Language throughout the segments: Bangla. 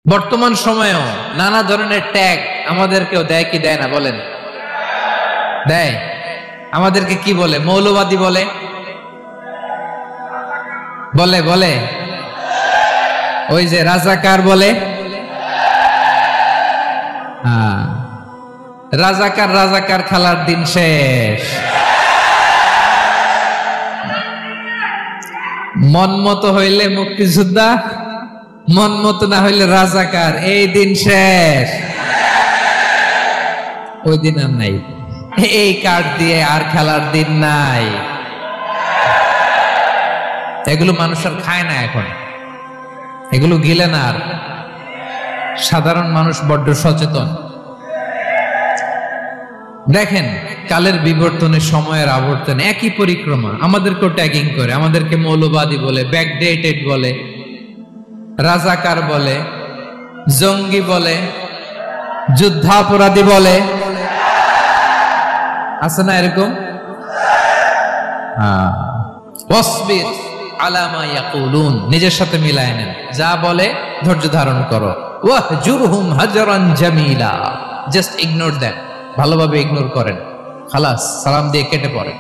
বর্তমান সময়েও নানা ধরনের ট্যাগ আমাদেরকেও দেয় কি দেয় না বলেন? দেয়। আমাদেরকে কি বলে? মৌলবাদী বলে, বলে বলে ওই যে রাজাকার বলে। রাজাকার রাজাকার খেলার দিন শেষ। মন মতো হইলে মুক্তিযোদ্ধা, মন মতো না হইলে রাজাকার, এই দিন শেষ। ওই দিন আর নাই, এই কার্ড দিয়ে আর খেলার দিন নাই। এগুলো মানুষ আর খায় না এখন, এগুলো গিলে না আর। সাধারণ মানুষ বড্ড সচেতন। দেখেন কালের বিবর্তনে, সময়ের আবর্তনে একই পরিক্রমা আমাদেরকেও ট্যাগিং করে, আমাদেরকে মৌলবাদী বলে, ব্যাকডেটেড বলে, রাজাকার বলে, জঙ্গি বলে, যুদ্ধাপরাধী বলে। আছে না এরকম? ওয়াসবির আলা মা ইয়াকুলুন, নিজের সাথে মিলায় নেন, যা বলে ধৈর্য ধারণ করো। ওয়াহজুরহুম হাজরান জামিলা, জাস্ট ইগনোর দেন, ভালোভাবে ইগনোর করেন, খালাস, সালাম দিয়ে কেটে পড়ে।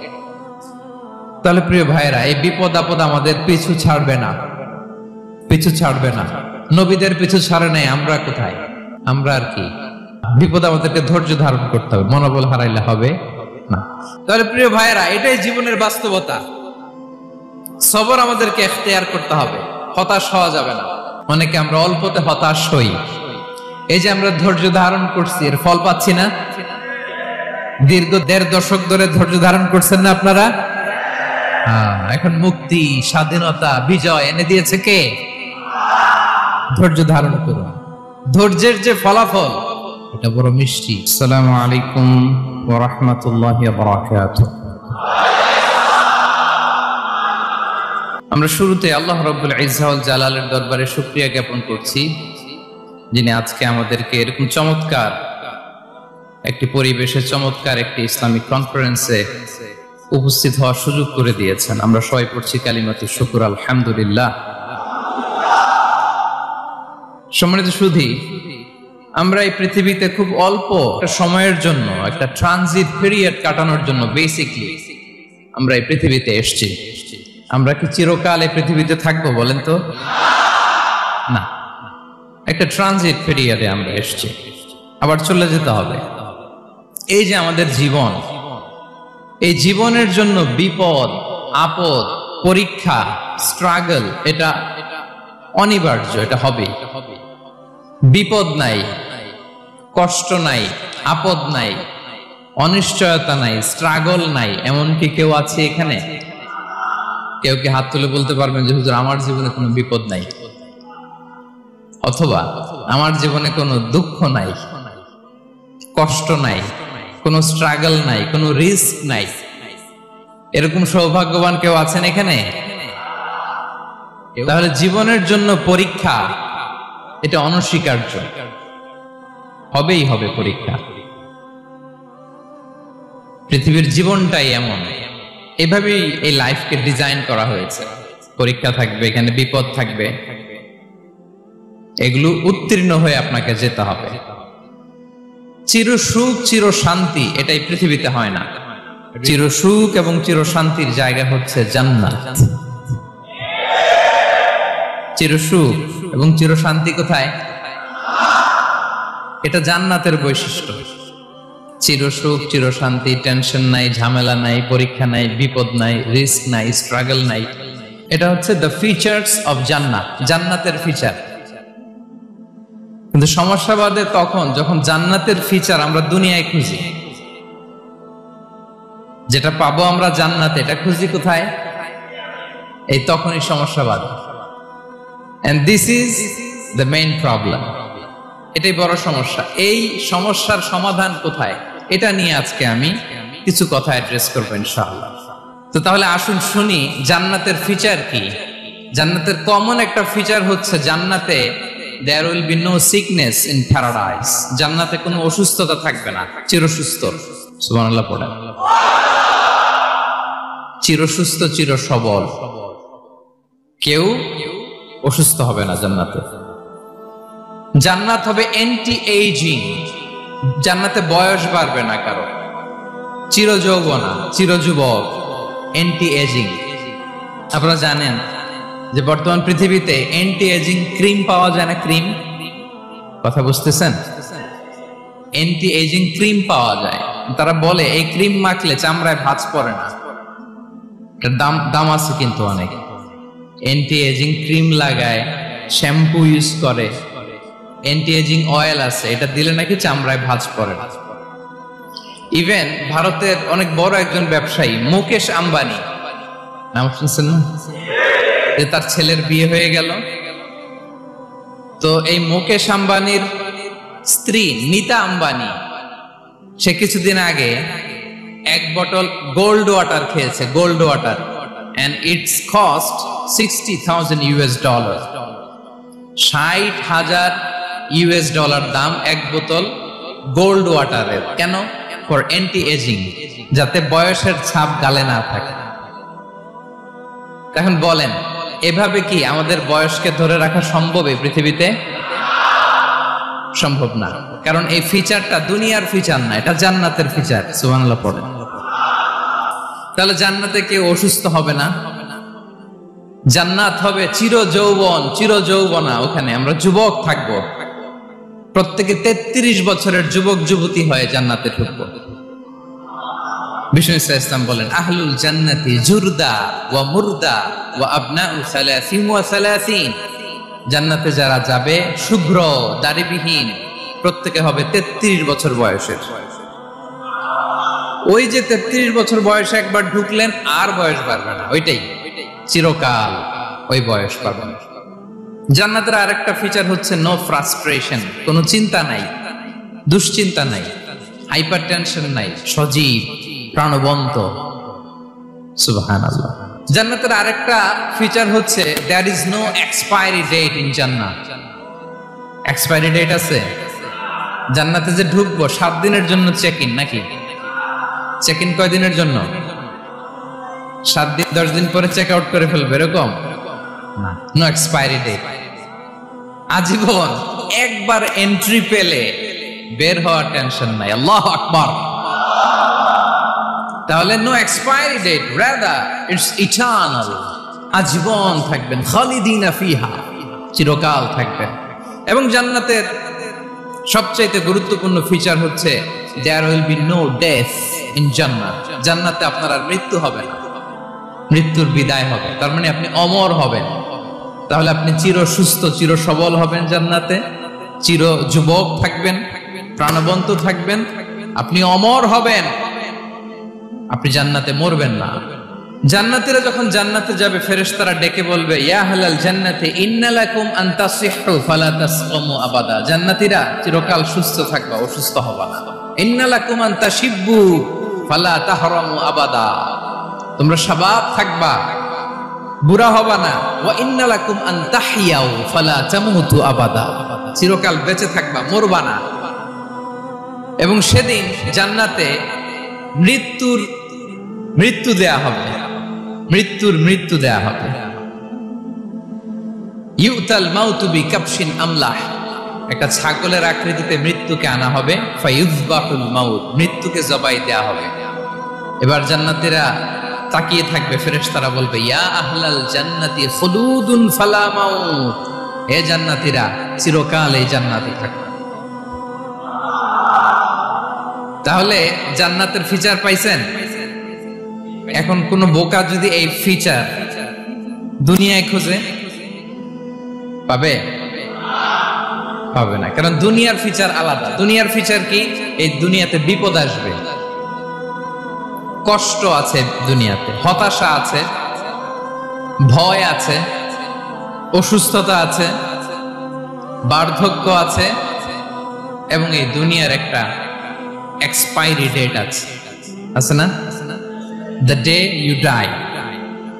তাহলে প্রিয় ভাইরা, এই বিপদ আপদ আমাদের পিছু ছাড়বে না, পিছু ছাড়বে না। নবীদের পিছু ছাড়ে নাই, আমরা কোথায়? আমরা আর কি? বিপদ আমাদেরকে ধৈর্য ধারণ করতে হবে, মনোবল হারাইলে হবে না। তাহলে প্রিয় ভাইরা, এটাই জীবনের বাস্তবতা। সবর আমাদেরকে ইখতিয়ার করতে হবে, হতাশ হওয়া যাবে না। অনেকে আমরা অল্পতে হতাশ হই। এই যে আমরা ধৈর্য ধারণ করছি, এর ফল পাচ্ছি না? দীর্ঘ 1.5 দশক ধরে ধৈর্য ধারণ করছেন না আপনারা? এখন মুক্তি, স্বাধীনতা, বিজয় এনে দিয়েছে কে? ধৈর্য ধারণ করুন। ধৈর্যের যে ফলাফল, এটা বড় মিষ্টি। আসসালামু আলাইকুম ওয়া রাহমাতুল্লাহি ওয়া বারাকাতুহু। আমরা শুরুতে আল্লাহ রাব্বুল ইজ্জা ওয়াল জালালের দরবারে শুকরিয়া জ্ঞাপন করছি, যিনি আজকে আমাদেরকে এরকম চমৎকার একটি পরিবেশে, চমৎকার একটি ইসলামিক কনফারেন্সে উপস্থিত হওয়ার সুযোগ করে দিয়েছেন। আমরা সবাই পড়ছি কালিমাতুশ শুকর, আলহামদুলিল্লাহ। সম্মানিত সুধী, আমরা এই পৃথিবীতে খুব অল্প একটা সময়ের জন্য, একটা ট্রানজিট পিরিয়ড কাটানোর জন্য বেসিকলি আমরা এই পৃথিবীতে এসেছি। আমরা কি চিরকাল এই পৃথিবীতে থাকবো বলেন তো? না, একটা ট্রানজিট পিরিয়ডে আমরা এসেছি, আবার চলে যেতে হবে। এই যে আমাদের জীবন, এই জীবনের জন্য বিপদ আপদ, পরীক্ষা, স্ট্রাগল, এটা অনিবার্য, এটা হবে। বিপদ নাই, কষ্ট নাই, আপদ নাই, অনিশ্চয়তা নাই, স্ট্রাগল নাই, এমনকি কেউ আছে এখানে? কেউ কি হাত তুলে বলতে পারবেন যে হুজুর আমার জীবনে কোনো বিপদ নাই, অথবা আমার জীবনে কোনো দুঃখ নাই, কষ্ট নাই, কোনো স্ট্রাগল নাই, কোনো রিস্ক নাই? এরকম সৌভাগ্যবান কেউ আছেন এখানে? তাহলে জীবনের জন্য পরীক্ষা, এটা অনস্বীকার্য, হবেই হবে পরীক্ষা। পৃথিবীর জীবনটাই এমন, এভাবেই এই লাইফকে ডিজাইন করা হয়েছে। পরীক্ষা থাকবে, এখানে বিপদ থাকবে, এগুলো উত্তীর্ণ হয়ে আপনাকে যেতে হবে। চির সুখ, চির শান্তি, এটাই পৃথিবীতে হয় না। চির সুখ এবং চির শান্তির জায়গা হচ্ছে জান্নাত। চির সুখ এবং চির শান্তি কোথায়? এটা জান্নাতের বৈশিষ্ট্য। চির সুখ, চির শান্তি, টেনশন নাই, ঝামেলা নাই, পরীক্ষা নাই, বিপদ নাই, রিস্ক নাই, স্ট্রাগল নাই, এটা হচ্ছে দ্য ফিচার্স অফ জান্নাত, জান্নাতের ফিচার। কিন্তু সমস্যা বাদে তখন যখন জান্নাতের ফিচার আমরা দুনিয়ায় খুঁজি, যেটা পাবো আমরা জান্নাতে, এটা খুঁজি কোথায়? এই তখনই সমস্যা বাদে। And this is the main problem. এটাই বড় সমস্যা। এই সমস্যার সমাধান কোথায়, এটা নিয়ে আজকে আমি কিছু কথা অ্যাড্রেস করব ইনশাআল্লাহ। তো তাহলে আসুন শুনি জান্নাতের ফিচার কি। জান্নাতের কমন একটা ফিচার হচ্ছে জান্নাতে there will be no sickness in paradise. জান্নাতে কোনো অসুস্থতা থাকবে না, চিরসুস্থ। সুবহানাল্লাহ পড়েন। চিরসুস্থ, চির সবল, কেউ অসুস্থ হবে না জান্নাতে। জান্নাত হবে অ্যান্টি এইজিং, জান্নাতে বয়স বাড়বে না কারো, চিরযৌবনা, চিরযুবক, অ্যান্টি এজিং। আপনারা জানেন যে বর্তমান পৃথিবীতে অ্যান্টি এজিং ক্রিম পাওয়া যায় না? ক্রিম, কথা বুঝতেছেন? অ্যান্টি এজিং ক্রিম পাওয়া যায়। তারা বলে এই ক্রিম মাখলে চামড়ায় ভাঁজ পড়ে না। এটার দাম আছে কিন্তু অনেক। অ্যান্টি এজিং ক্রিম লাগায়, শ্যাম্পু ইউজ করে, অ্যান্টি এজিং অয়েল আছে, এটা দিলে নাকি চামড়ায় ভাঁজ পড়ে না। ইভেন ভারতের অনেক বড় একজন ব্যবসায়ী মুকেশ আম্বানি, নাম শুনছেন না? যে তার ছেলের বিয়ে হয়ে গেল, তো এই মুকেশ আম্বানির স্ত্রী নীতা আম্বানি, সে কিছুদিন আগে এক বোতল গোল্ড ওয়াটার খেয়েছে, gold water, and its cost $60,000 $60,000 দাম এক বোতল গোল্ড ওয়াটারের। কেন? ফর অ্যান্টি এজিং, যাতে বয়সের ছাপ গালে না থাকে। এখন বলেন, এভাবে কি আমাদের বয়সকে ধরে রাখা সম্ভব এই পৃথিবীতে? সম্ভব না, কারণ এই ফিচারটা দুনিয়ার ফিচার না, এটা জান্নাতের ফিচার। সুবহানাল্লাহ পড়েন। তাহলে জান্নাতে কেউ অসুস্থ হবে না, জান্নাত হবে চির যৌবন, চির যৌবনা। ওখানে আমরা যুবক থাকবো, প্রত্যেকে 33 বছরের যুবক যুবতী হয়ে জান্নাতে ঢুকবো। বিষ্ণু ইসলাম বলেন, আহলুল জান্নাতি জুরদা ওয়া মুরদা ওয়া আবনাউ সালাসিন ওয়া সালাসিন। জান্নাতে যারা যাবে শুভ্র দাড়িবিহীন, প্রত্যেকে হবে 33 বছর বয়সের। ওই যে 33 বছর বয়সে একবার ঢুকলেন, আর বয়স বাড়বে না, ওইটাই চিরকাল ওই বয়স পাবেন। জান্নাতের আরেকটা ফিচার হচ্ছে নো ফ্রাস্ট্রেশন, কোনো চিন্তা নাই, দুশ্চিন্তা নাই, হাইপার টেনশন নাই, সজীব প্রাণবন্ত। সুবহানাল্লাহ। জান্নাতের আরেকটা ফিচার হচ্ছে there is no expiry date in জান্নাত। এক্সপায়ারি ডেট আছে? জান্নাতে যে ঢুকবো 7 দিনের জন্য চেক ইন, নাকি? চেক ইন কয় দিনের জন্য? 7 দিন, 10 দিন পরে চেক আউট করে ফেলবে, এরকম না। নো এক্সপায়ারি ডেট, আজীবন। একবার এন্ট্রি পেলে বের হওয়ার টেনশন নাই। আল্লাহু আকবার। তাহলে no expiry date, rather it's eternal, আজীবন থাকবেন, খালিদিনা ফিহা, চিরকাল থাকবেন। এবং জান্নাতের সবচেয়ে গুরুত্বপূর্ণ ফিচার হচ্ছে there will be no death in জান্নাত। জান্নাতে আপনার আর মৃত্যু হবে না, মৃত্যুর বিদায় হবে। তার মানে আপনি অমর হবেন। তাহলে আপনি চির সুস্থ, চির সবল হবেন জান্নাতে, চির যুবক থাকবেন, প্রাণবন্ত থাকবেন, আপনি অমর হবেন, আপনি জান্নাতে মরবেন না। জান্নাতীরা যখন জান্নাতে যাবে, ফেরেশতারা ডেকে বলবে, ইয়া আহলাল জান্নাতি ইন্না লাকুম আন তাসিহু ফালা তাসকামু আবাদা। জান্নাতীরা চিরকাল সুস্থ থাকবা, অসুস্থ হবা না। ইন্না লাকুম আন তাশিব্বু ফালা তাহরামু আবাদা। তোমরা শাবাব থাকবা, বুড়া হবা না। ওয়া ইন্না লাকুম আন তাহইয়াউ ফালা তামুতু আবাদা। চিরকাল বেঁচে থাকবা, মরবা না। এবং সেদিন জান্নাতে মৃত্যু দেয়া হবে, মৃত্যু দেয়া হবে। ইউতাল মাউতু বিকাবশিন আমলাহ, একটা ছাগলের আকৃতিতে মৃত্যুকে আনা হবে। ফায়ুযবাহুল মাউত, মৃত্যুকে জবাই দেয়া হবে। এবার জান্নাতীরা তাকিয়ে থাকবে, ফেরেশতারা বলবে, ইয়া আহলাল জান্নাতি খুলুদুন ফালা মাউত। হে জান্নাতীরা, চিরকাল এই জান্নাতে থাকবে। তাহলে জান্নাতের ফিচার পাইছেন? এখন কোন বোকা যদি এই ফিচার দুনিয়ায় খোঁজে, পাবে? পাবে না, কারণ দুনিয়ার ফিচার আলাদা। দুনিয়ার ফিচার কি? এই দুনিয়াতে বিপদ আসবে, কষ্ট আছে দুনিয়াতে, হতাশা আছে, ভয় আছে, অসুস্থতা আছে, বার্ধক্য আছে, এবং এই দুনিয়ার একটা এক্সপায়ারি ডেট আছে না? দ্য ডে ইউ ডাই,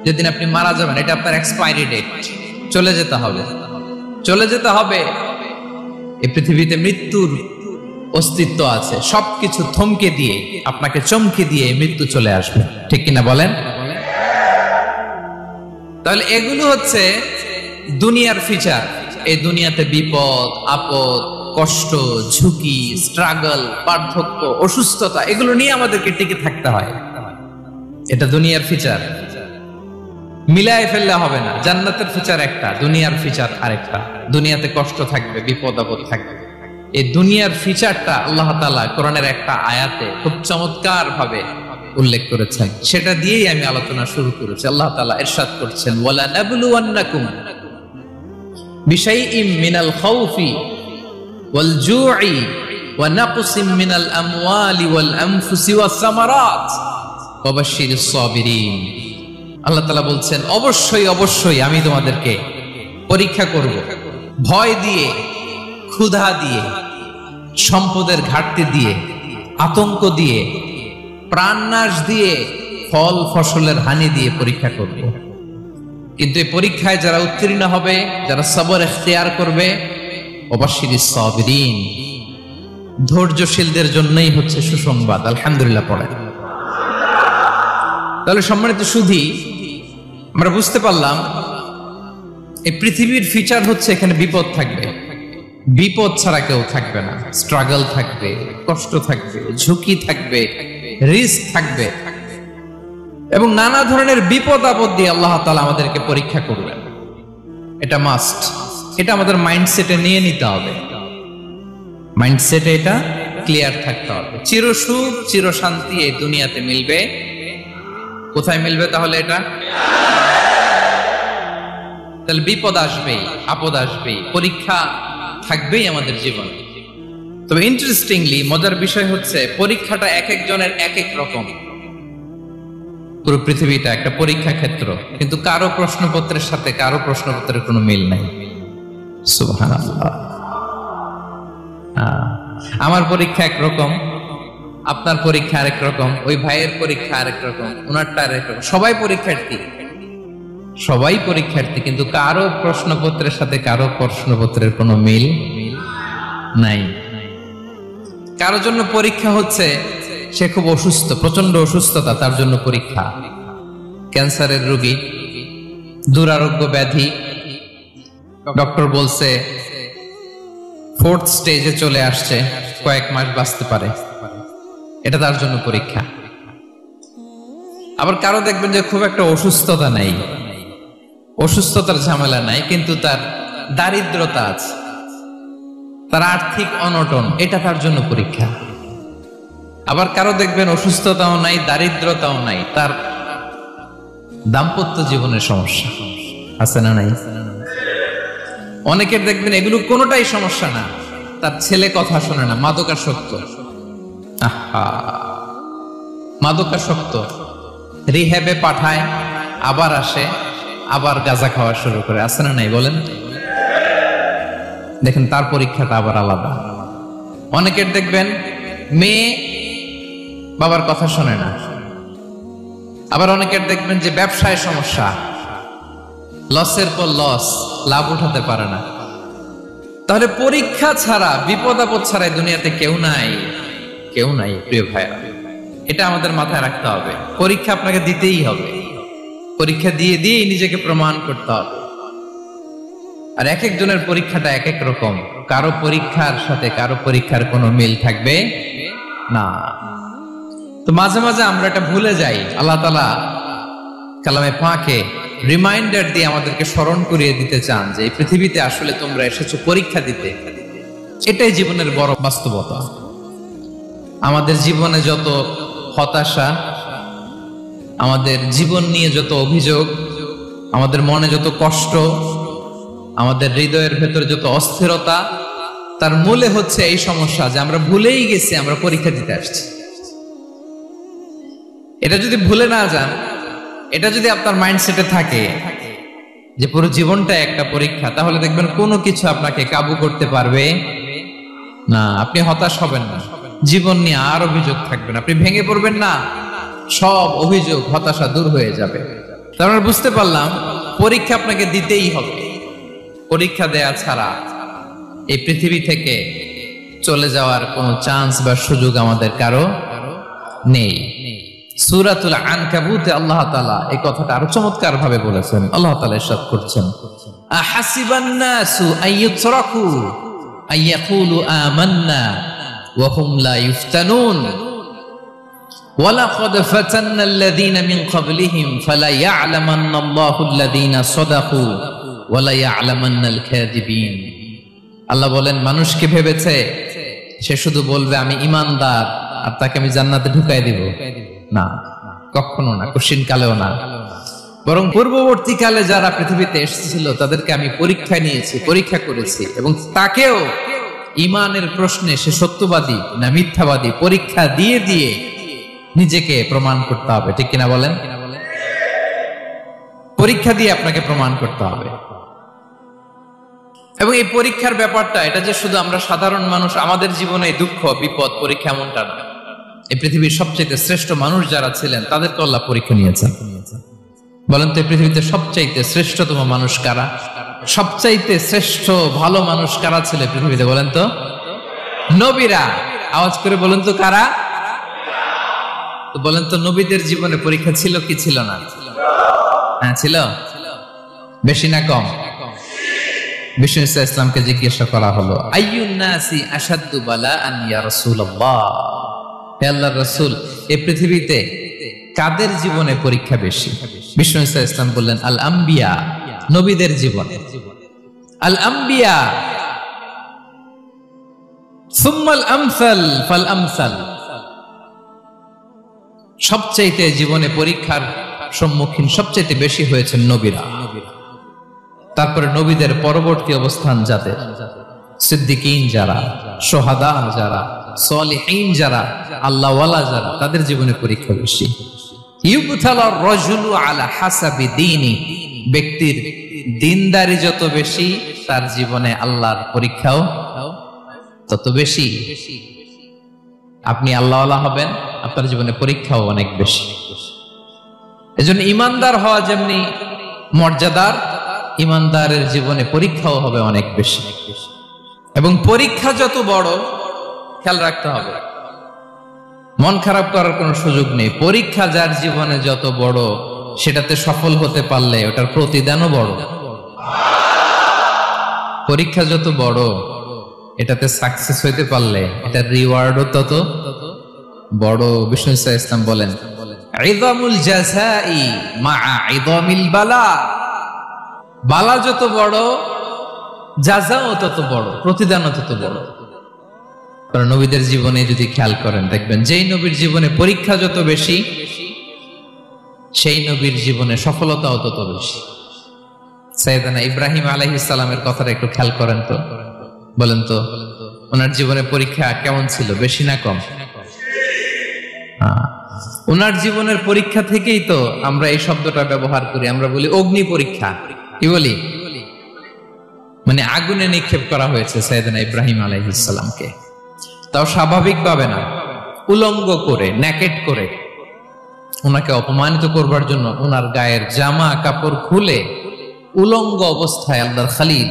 যেদিন আপনি মারা যাবেন, এটা আপনার এক্সপায়ারি ডেট। চলে যেতে হবে, চলে যেতে হবে। এই পৃথিবীতে মৃত্যুর অস্তিত্ব আছে। সবকিছু থমকে দিয়ে, আপনাকে চমকে দিয়ে মৃত্যু চলে আসবে, ঠিক কিনা বলেন? তাহলে এগুলো হচ্ছে দুনিয়ার ফিচার। এই দুনিয়াতে বিপদ, আপদ, কষ্ট, ঝুঁকি, স্ট্রাগল, পার্থক্য, অসুস্থতা এগুলো নিয়ে আমাদেরকে টিকে থাকতে হয়। এটা দুনিয়ার ফিচার, মিলায় ফেললে হবে না। জান্নাতের ফিচার একটা, দুনিয়ার ফিচার আরেকটা। দুনিয়াতে কষ্ট থাকবে, বিপদ আপদ থাকবে। এই দুনিয়ার ফিচারটা আল্লাহ তাআলা কোরআনের একটা আয়াতে খুব চমৎকার ভাবে উল্লেখ করেছেন। সেটা দিয়েই আমি আলোচনা শুরু করেছি। আল্লাহ তাআলা ইরশাদ করছেন, ওয়ালা নাবলুওয়ান্নাকুম বিশাইইম মিনাল খাউফি ওয়াল জু'i ওয়া নাকসিম মিনাল আমওয়ালি ওয়াল আনফুসি ওয়াস সামারাত ওয়া বাশশিরিস সাবিরিন। আল্লাহ তাআলা বলছেন, অবশ্যই অবশ্যই আমি তোমাদেরকে পরীক্ষা করব, ভয় দিয়ে, ক্ষুধা দিয়ে, সম্পদের ঘাটতি দিয়ে, আতঙ্ক দিয়ে, প্রাণনাশ দিয়ে, ফল ফসলের হানি দিয়ে পরীক্ষা করব। কিন্তু এই পরীক্ষায় যারা উত্তীর্ণ হবে, যারা সবর ইখতিয়ার করবে, ওয়াবাশশিরিস সাবিরিন, ধৈর্যশীলদের জন্যই হচ্ছে সুসংবাদ। আলহামদুলিল্লাহ পড়ে। তাহলে সম্মানিত সুধী, আমরা বুঝতে পারলাম এই পৃথিবীর ফিচার হচ্ছে এখানে বিপদ থাকবে, বিপদ ছাড়া কেউ থাকবে না। স্ট্রাগল থাকবে, কষ্ট থাকবে, ঝুঁকি থাকবে, রিস্ক থাকবে, এবং নানা ধরনের বিপদ আপদ দিয়ে আল্লাহ তাআলা আমাদেরকে পরীক্ষা করবেন। এটা মাস্ট, এটা আমাদের মাইন্ডসেটে নিয়ে নিতে হবে। মাইন্ডসেটে এটা ক্লিয়ার থাকতে হবে। চিরসুখ চিরশান্তি এই দুনিয়াতে মিলবে, কোথায় মিলবে তাহলে? এটা তাহলে বিপদ আসবেই, আপদ আসবেই, পরীক্ষা থাকবেই আমাদের জীবনে। তবে ইন্টারেস্টিংলি মজার বিষয় হচ্ছে পরীক্ষাটা এক একজনের এক এক রকম। পুরো পৃথিবীটা একটা পরীক্ষা ক্ষেত্র, কিন্তু কারো প্রশ্নপত্রের সাথে কারো প্রশ্নপত্রের কোনো মিল নাই। সুবহানাল্লাহ। আমার পরীক্ষা একরকম, আপনার পরীক্ষা আরেক রকম, ওই ভাইয়ের পরীক্ষা আরেক রকম, ওনারটা আরেক রকম। সবাই পরীক্ষার্থী, সবাই পরীক্ষার্থী, কিন্তু কারো প্রশ্নপত্রের সাথে কারো প্রশ্নপত্রের কোনো মিল নাই। কারো জন্য পরীক্ষা হচ্ছে সে খুব অসুস্থ, প্রচন্ড অসুস্থতা, তার জন্য পরীক্ষা। ক্যান্সারের রোগী, দুরারোগ্য ব্যাধি, ডক্টর বলছে 4th স্টেজে চলে আসছে, কয়েক মাস বাঁচতে পারে, এটা তার জন্য পরীক্ষা। আবার কারো দেখবেন যে খুব একটা অসুস্থতা নাই, অসুস্থতার ঝামেলা নাই, কিন্তু তার দারিদ্রতা আছে, তার আর্থিক অনটন, এটা তার জন্য পরীক্ষা। আবার কারো দেখবেন অসুস্থতাও নাই, দারিদ্রতাও নাই, তার দাম্পত্য জীবনের সমস্যা আছে না নাই? অনেকের দেখবেন এগুলো কোনোটাই সমস্যা না, তার ছেলে কথা শোনে না, মাদকাসক্ত। মাদকাসক্ত, রিহ্যাবে পাঠায়, আবার আসে, আবার গাঁজা খাওয়া শুরু করে, আছে না নাই বলেন? দেখেন তার পরীক্ষাটা আবার আলাদা। অনেকের দেখবেন মেয়ে বাবার কথা শোনে না। আবার অনেকের দেখবেন যে ব্যবসায় সমস্যা, লসের পর লস, লাভ উঠাতে পারে না। তাহলে পরীক্ষা ছাড়া, বিপদ আপদ ছাড়া দুনিয়াতে কেউ নাই, কেউ নাই প্রিয় ভাইরা। এটা আমাদের মাথায় রাখতে হবে। পরীক্ষা আপনাকে দিতেই হবে, পরীক্ষা দিয়ে দিয়েই নিজেকে প্রমাণ করতে হবে। আর এক একজনের পরীক্ষাটা এক এক রকম, কারো পরীক্ষার সাথে কারো পরীক্ষার কোনো মিল থাকবে না। তো মাঝে মাঝে আমরা এটা ভুলে যাই। আল্লাহ তাআলা কালামে পাকে রিমাইন্ডার দিয়ে আমাদেরকে স্মরণ করিয়ে দিতে চান যে এই পৃথিবীতে আসলে তোমরা এসেছো পরীক্ষা দিতে। এটাই জীবনের বড় বাস্তবতা। আমাদের জীবনে যত হতাশা, আমাদের জীবন নিয়ে যত অভিযোগ, আমাদের মনে যত কষ্ট, আমাদের হৃদয়ের ভেতর যত অস্থিরতা, তার মূলে হচ্ছে এই সমস্যা যে আমরা ভুলেই গেছি আমরা পরীক্ষা দিতে আসছি। এটা যদি ভুলে না যান, এটা যদি আপনার মাইন্ডসেটে থাকে যে পুরো জীবনটা একটা পরীক্ষা, তাহলে দেখবেন কোনো কিছু আপনাকে কাবু করতে পারবে না। আপনি হতাশ হবেন না, জীবন নিয়ে আর অভিযোগ থাকবে না, আপনি ভেঙে পড়বেন না, সব অভিযোগ হতাশা দূর হয়ে যাবে। তার মানে বুঝতে পারলাম পরীক্ষা আপনাকে দিতেই হবে। পরীক্ষা দেয়া ছাড়া এই পৃথিবী থেকে চলে যাওয়ার কোনো চান্স বা সুযোগ আমাদের কারো নেই। সূরাতুল আনকাবুতে আল্লাহ তাআলা এই কথাটা আরো চমৎকার ভাবে বলেছেন। আল্লাহ তাআলা ইরশাদ করছেন, আহাসিবান নাসু আইয়ুতরাকু আইয়াকুলু আমান্না ওয়া হুম লা ইফতানুন ওয়ালাকাদ ফাতান্নাল্লাযীনা মিন ক্বাবলিহিম ফালা ইয়া'লামান্নাল্লাহুল্লাযীনা সাদাকু ওয়া লা ইয়া'লামান্নাল কাযিবিন। আল্লাহ বলেন, মানুষ কি ভেবেছে সে শুধু বলবে আমি ঈমানদার আর তাকে আমি জান্নাতে ঢুকাই দিব? না, কখনো না, কোশ্চিন কালেও না। বরং পূর্ববর্তীকালে যারা পৃথিবীতে এসেছিল তাদেরকে আমি পরীক্ষা নিয়েছি, পরীক্ষা করেছি, এবং তাকেও ঈমানের প্রশ্নে সে সত্যবাদী না মিথ্যাবাদী পরীক্ষা দিয়ে দিয়ে নিজেকে প্রমাণ করতে হবে। ঠিক কিনা বলেন? পরীক্ষা দিয়ে আপনাকে প্রমাণ করতে হবে। এবং এই পরীক্ষার ব্যাপারটা, এটা যে শুধু আমরা সাধারণ মানুষ আমাদের জীবনে দুঃখ বিপদ পরীক্ষা এমনটা না। এই পৃথিবীর সবচেয়ে শ্রেষ্ঠ মানুষ যারা ছিলেন তাদেরকে আল্লাহ পরীক্ষা নিয়েছেন। বলেন তো, এই পৃথিবীতে সবচাইতে শ্রেষ্ঠতম মানুষ কারা? সবচাইতে শ্রেষ্ঠ ভালো মানুষ কারা ছিল পৃথিবীতে? বলেন তো, নবীরা। আওয়াজ করে বলেন তো, কারা? তো বলেন তো, নবীদের জীবনে পরীক্ষা ছিল কি ছিল না? হ্যাঁ, ছিল। বেশি না কম? বিষ্ণু ইসলামকে জিজ্ঞাসা করা হলো, আইয়ুন নাসি আশাদ্দু বালাআন ইয়া রাসূলুল্লাহ, হে আল্লাহর রাসূল, এই পৃথিবীতে কাদের জীবনে পরীক্ষা বেশি? বিষ্ণু ইসলাম বললেন, আল আম্বিয়া, নবীদের জীবন। আল আম্বিয়া সুম্মাল আমসাল ফাল আমসাল, সবচাইতে জীবনে পরীক্ষার সম্মুখীন সবচাইতে বেশি হয়েছে নবীরা। তারপরে নবীদের পরবর্তী অবস্থান যাদের, সিদ্দিকিন যারা, সোহাদা যারা, সলিহিন যারা, আল্লাহওয়ালা যারা, তাদের জীবনে পরীক্ষা বেশি। ইউবতালার রাজুলু আলা হাসাবি দীনি, ব্যক্তির দিনদারি যত বেশি তার জীবনে আল্লাহর পরীক্ষাও তত বেশি। আপনি আল্লাহওয়ালা হবেন, আপনার জীবনে পরীক্ষাও অনেক বেশি। এজন্য ইমানদার হওয়া যেমনি মর্যাদার, ইমানদারের জীবনে পরীক্ষাও হবে অনেক বেশি। এবং পরীক্ষা যত বড়, খেয়াল রাখতে হবে, মন খারাপ করার কোনো সুযোগ নেই। পরীক্ষা যার জীবনে যত বড়, সেটাতে সফল হতে পারলে ওটার প্রতিদানও বড়। পরীক্ষা যত বড়, এটাতে সাকসেস হইতে পারলে এটার রিওয়ার্ডও তত বড়। বিষ্ণু ইসলাম বলেন, ইযামুল জাযাই মা'a ইযামিল বালা, বালা যত বড়, জাযাও তত বড়, প্রতিদানও তত বড়। কারণ নবীদের জীবনে যদি খেয়াল করেন, দেখবেন যেই নবীর জীবনে পরীক্ষা যত বেশি, সেই নবীর জীবনে সফলতাও তত বেশি। সাইয়েদনা ইব্রাহিম আলাইহিস সালামের কথাটা একটু খেয়াল করেন তো, বলেন তো, ওনার জীবনে পরীক্ষা কেমন ছিল? বেশি না কম? ওনার জীবনের পরীক্ষা থেকেই তো আমরা এই শব্দটা ব্যবহার করি। আমরা বলি অগ্নি পরীক্ষা। কি বলি? মানে আগুনে নিক্ষেপ করা হয়েছে সাইয়েদনা ইব্রাহিম আলাইহিস সালামকে। তাও স্বাভাবিকভাবে না, উলঙ্গ করে, নেকেট করে ওনাকে অপমানিত করবার জন্য ওনার গায়ের জামা কাপড় খুলে উলঙ্গ অবস্থায় আল্লাহর খলিল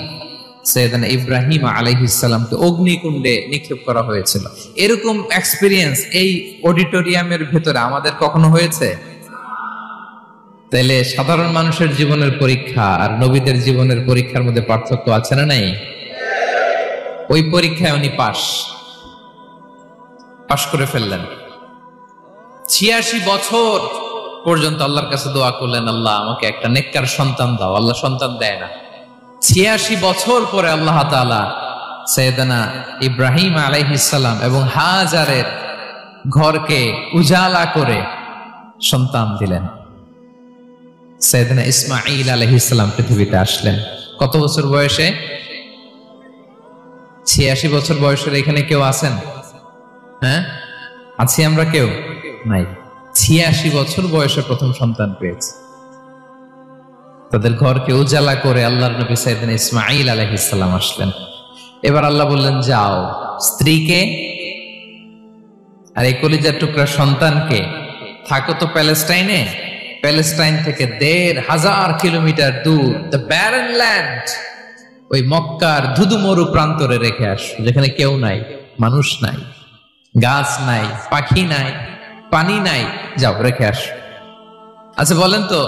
সাইয়েদনা ইব্রাহিম আলাইহিস সালামকে অগ্নিকুণ্ডে নিক্ষেপ করা হয়েছিল। এরকম এক্সপেরিয়েন্স এই অডিটোরিয়ামের ভেতরে আমাদের কখনো হয়েছে? তাইলে সাধারণ মানুষের জীবনের পরীক্ষা আর নবীদের জীবনের পরীক্ষার মধ্যে পার্থক্য আছে না নাই? ওই পরীক্ষায় উনি পাশ করে ফেললেন। 86 বছর পর্যন্ত আল্লাহর কাছে দোয়া করলেন, আল্লাহ আমাকে একটা নেককার সন্তান দাও। আল্লাহ সন্তান দেয় না। 86 বছর পরে আল্লাহ তাআলা সাইয়েদনা ইব্রাহিম আলাইহিস সালাম এবং হাজারের ঘরকে উজালা করে সন্তান দিলেন। সাইয়েদনা ইসমাঈল আলাইহিস সালাম পৃথিবীতে আসলেন কত বছর বয়সে? 86 বছর বয়সের এখানে কেউ আছেন? হ্যাঁ, আছি আমরা? কেউ নাই। 86 বছর বয়সে প্রথম সন্তান পেয়েছে। তাদের ঘরকে উজালা করে আল্লাহর নবী সাইয়েদনা ইসমাঈল আলাইহিস সালাম আসলেন। এবার আল্লাহ বললেন, যাও স্ত্রীকে আর এই কলিজার টুকরা সন্তানকে, থাকো তো প্যালেস্টাইনে, প্যালেস্টাইন থেকে ১৫০০ কিলোমিটার দূর, দ্য ব্যারন ল্যান্ড, ওই মক্কার ধুধুমরু প্রান্তরে রেখে আসো, যেখানে কেউ নাই, মানুষ নাই, গাছ নাই, পাখি নাই, পানি নাই, যাও রেখে আস। আচ্ছা বলেন তো,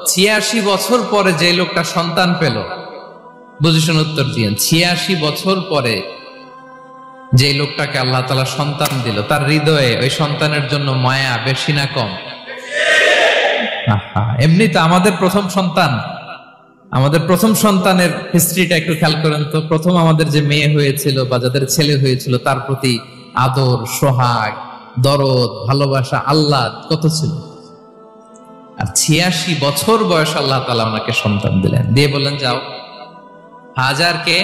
86 বছর পরে যে লোকটা সন্তান পেল, বুঝেশুন উত্তর দিয়েন, 86 বছর পরে যে লোকটাকে আল্লাহ তাআলা সন্তান দিল, তার হৃদয়ে ওই সন্তানের জন্য মায়া বেশি না কম? এমনি তো আমাদের প্রথম সন্তানের হিস্ট্রিটা একটু খেয়াল করেন তো। প্রথম আমাদের যে মেয়ে হয়েছিল বা যাদের ছেলে হয়েছিল, তার প্রতি আদর, সোহাগ, দরদ, ভালোবাসা, আহ্লাদ কত ছিল। আর 86 বছর বয়স আল্লাহ তাআলা ওনাকে সন্তান দিলেন, দিয়ে বললেন যাও হাজারকে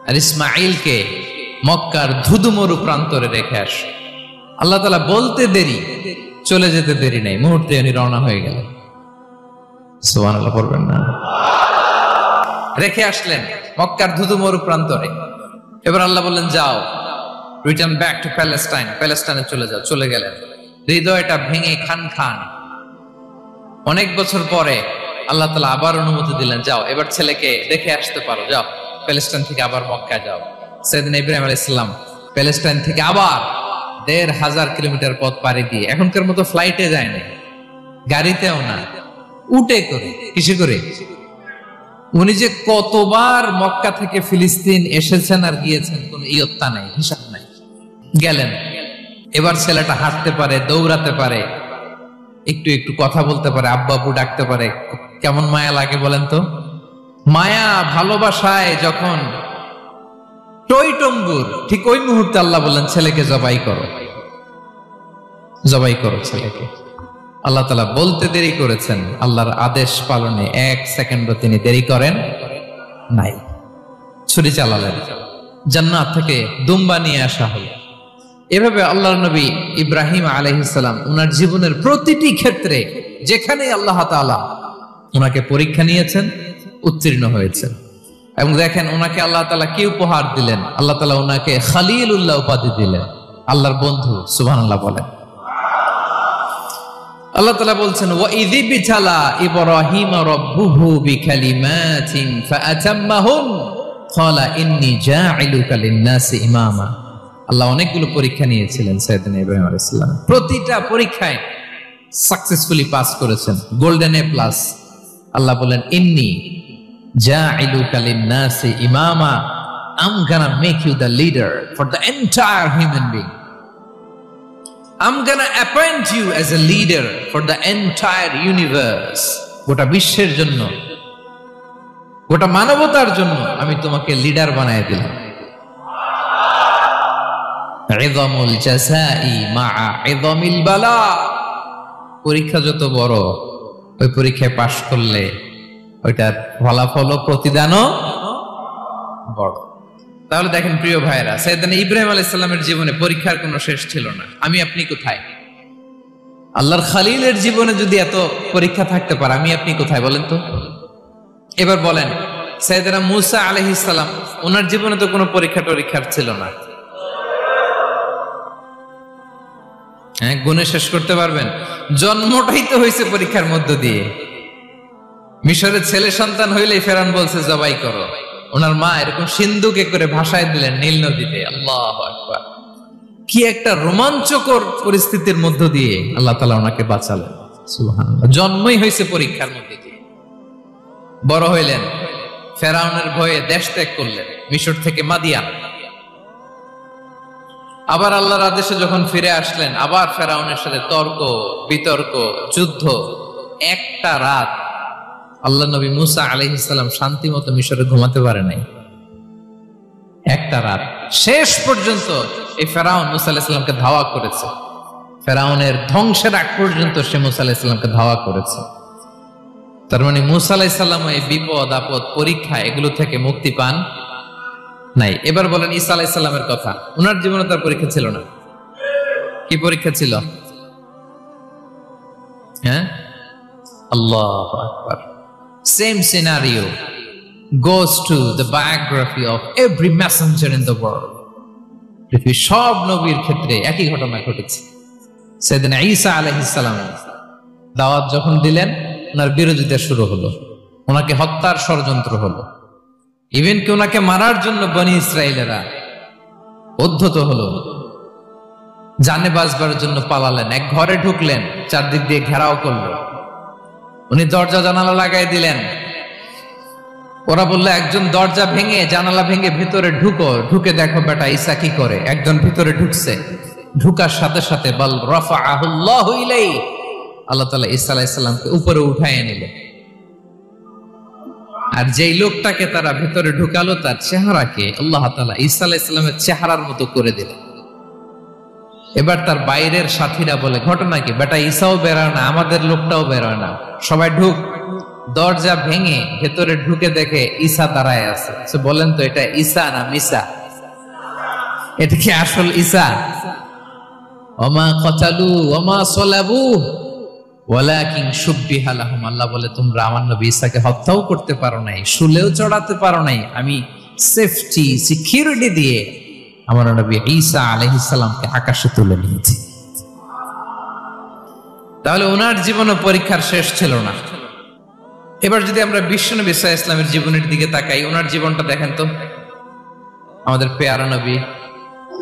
আর ইসমাইলকে মক্কার ধুধুমরু প্রান্তরে রেখে আস। আল্লাহ তাআলা বলতে দেরি, চলে যেতে দেরি নাই, মুহূর্তে উনি রওনা হয়ে গেলেন। সুবহানাল্লাহ পড়বেন না? রেখে আসলেন মক্কার ধুধুমরু প্রান্তরে। এবার আল্লাহ বললেন যাও, রিটার্ন ব্যাক টু প্যালেস্টাইন, প্যালেস্টাইনে চলে যাও। চলে গেলেন, হৃদয়টা ভেঙে খান খান। অনেক বছর পরে আল্লাহ তাআলা আবার অনুমতি দিলেন, যাও এবার ছেলেকে দেখে আসতে পারো, যাও প্যালেস্টাইন থেকে আবার মক্কা যাও। সাইয়েদনা ইব্রাহিম আলাইহিস সালাম প্যালেস্টাইন থেকে আবার 1500 কিলোমিটার পথ পাড়ি দিয়ে, এখনকার মতো ফ্লাইটে যায় না, গাড়িতেও না, উটে করে। কিসে করে? উনি যে কতবার মক্কা থেকে ফিলিস্তিন এসেছেন আর গিয়েছেন কোন ইয়ত্তা নাই, হিসাব নাই। গেলেন, এবার ছেলেটা হাঁটতে পারে, দৌড়াতে পারে, একটু একটু কথা বলতে পারে, আব্বু আব্বু ডাকতে পারে। কেমন মায়া লাগে বলেন তো? মায়া ভালোবাসায় যখন টইটম্বুর, ঠিক ওই মুহূর্তে আল্লাহ বললেন ছেলেকে জবাই করো, জবাই করো ছেলেকে। আল্লাহ তাআলা বলতে দেরি করেছেন, আল্লাহর আদেশ পালনে 1 সেকেন্ডও তিনি দেরি করেন নাই। ছুরি চালালেন, জান্নাত থেকে দুম্বা নিয়ে আসা হলো। এভাবে আল্লাহর নবী ইব্রাহিম আলাইহিস সালাম ওনার জীবনের প্রতিটি ক্ষেত্রে যেখানে আল্লাহ তাআলা ওনাকে পরীক্ষা নিয়েছেন, উত্তীর্ণ হয়েছেন। এবং দেখেন ওনাকে আল্লাহ তাআলা কি উপহার দিলেন। আল্লাহ তাআলা ওনাকে খলিলুল্লাহ উপাধি দিলেন, আল্লাহর বন্ধু। সুবহানাল্লাহ বলেন। আল্লাহ তাআলা বলছেন, ওয়া ইযি বিতালা ইব্রাহিম রাব্বুহু বিকালিমাতিন ফাআতাম্মাহুন ক্বালা ইন্নী জাঈলুকা লিন-নাসি ইমামা। আল্লাহ অনেকগুলো পরীক্ষা নিয়েছিলেন সাইয়েদনা ইব্রাহিম আলাইহিস সালাম, প্রতিটা পরীক্ষায় সাকসেসফুলি পাস করেছেন, গোল্ডেন এ প্লাস। আল্লাহ বলেন ইন্নী জাঈলুকা লিন-নাসি ইমামা, I'm gonna make you the leader for the entire human being. I'm gonna appoint you as a leader for the entire universe. গোটা বিশ্বের জন্য, গোটা মানবতার জন্য আমি তোমাকে লিডার বানায় দিলাম। ইযামুল জাযাই মা'a ইযামিল বালা। পরীক্ষা যত বড়, ওই পরীক্ষায় পাশ করলে ওইটার ফলাফল ও প্রতিদানও বড়। তাহলে দেখেন প্রিয় ভাইরা, সাইয়েদনা ইব্রাহিম আলাইহিস সালামের জীবনে পরীক্ষার কোনো শেষ ছিল না। আমি আপনি কোথায়? আল্লাহর খলিলের জীবনে যদি এত পরীক্ষা থাকতে পারে, আমি আপনি কোথায় বলেন তো? এবার বলেন, সাইয়েদনা মূসা আলাইহিস সালাম, ওনার জীবনে তো কোনো পরীক্ষার ছিল না। হ্যাঁ, গুণে শেষ করতে পারবেন? জন্মটাই তো হয়েছে পরীক্ষার মধ্য দিয়ে। মিশরের ছেলে সন্তান হইলেই ফেরাউন বলছে জবাই করো। ওনার মা এরকম সিন্ধুকে করে ভাসায় দিলেন নীল নদীতে। আল্লাহু আকবার! কি একটা রোমাঞ্চকর পরিস্থিতির মধ্য দিয়ে আল্লাহ তাআলা ওনাকে বাঁচালেন। সুবহানাল্লাহ। জন্মই হয়েছে পরীক্ষার মধ্যে দিয়ে। বড় হইলেন, ফেরাউনের ভয়ে দেশ ত্যাগ করলেন, মিশর থেকে মাদিয়ান। আবার আল্লাহর আদেশে যখন ফিরে আসলেন, আবার ফেরাউনের সাথে তর্ক বিতর্ক, যুদ্ধ। একটা রাত আল্লাহ নবী মূসা আলাইহিস সালাম শান্তি মতো মিশরে ঘুমাতে পারে নাই। একটা রাত। শেষ পর্যন্ত এই ফেরাউন মূসা আলাইহিস সালামকে ধাওয়া করেছে। ফেরাউনের ধ্বংসের আগ পর্যন্ত সে মূসা আলাইহিস সালামকে ধাওয়া করেছে। তার মানে মূসা আলাইহিস সালাম এই বিপদ আপদ পরীক্ষা এগুলো থেকে মুক্তি পান নাই। এবার বলেন ঈসা আলাইহিস সালামের কথা। ওনার জীবনে তার পরীক্ষা ছিল না? কি পরীক্ষা ছিল? হ্যাঁ, আল্লাহু আকবার। Same scenario goes to the biography of every messenger in the world. পৃথিবীর সব নবীর ক্ষেত্রে একই ঘটনা ঘটেছে। সাইয়েদনা ঈসা আলাইহিস সালাম দাওয়াত যখন দিলেন, ওনার বিরোধিতা শুরু হলো, ওনাকে হত্যার ষড়যন্ত্র হলো। ইভেন কি ওনাকে মারার জন্য বনি ইসরাইলেরা উদ্ধত হলো। জানে বাঁচবার জন্য পালালেন, এক ঘরে ঢুকলেন, চারদিক দিয়ে ঘেরাও করলো, উনি দরজা জানালা লাগাই দিলেন। ওরা বললো একজন দরজা ভেঙে জানালা ভেঙে ভিতরে ঢুকো, ঢুকে দেখো বেটা ঈসা কি করে। একজন ভিতরে ঢুকছে, ঢুকার সাথে সাথে বল রাফাআহুল্লাহু ইলাইহি, আল্লাহ তাআলা ঈসা আলাইহিস সালামকে উপরে উঠায় নিলেন। আর যেই লোকটাকে তারা ভিতরে ঢুকালো তার চেহারাকে আল্লাহ তাআলা ঈসা আলাইহিস সালামের চেহারার মতো করে দিলেন। এবার তার বাইরের সাথীরা বলে ঘটনা কি, বেটা ঈসাও বেরোয় না, আমাদের লোকটাও বেরোয় না, সবাই ঢুক। দরজা ভেঙে ভেতরে ঢুকে দেখে ঈসা দাঁড়ায় আছে। বলেন তো এটা ঈসা না মিসা? এটা কি আসল ঈসা? ওমা কতালু ওমা সলাবু ওয়ালাকিন শুব্বিহা লাহুম। আল্লাহ বলে তোমরা আমার নবী ঈসাকে হত্যাও করতে পারো নাই, শুলেও চড়াতে পারো নাই, আমি সেফটি সিকিউরিটি দিয়ে আমার নবী ঈসা আলাইহিস সালামকে আকাশে তুলে নিয়েছি। তাহলে ওনার জীবনও পরীক্ষার শেষ ছিল না। এবার যদি আমরা বিশ্বনবী সাল্লাল্লাহু আলাইহি ওয়াসাল্লামের জীবনের দিকে তাকাই, ওনার জীবনটা দেখেন তো। আমাদের পেয়ারা নবী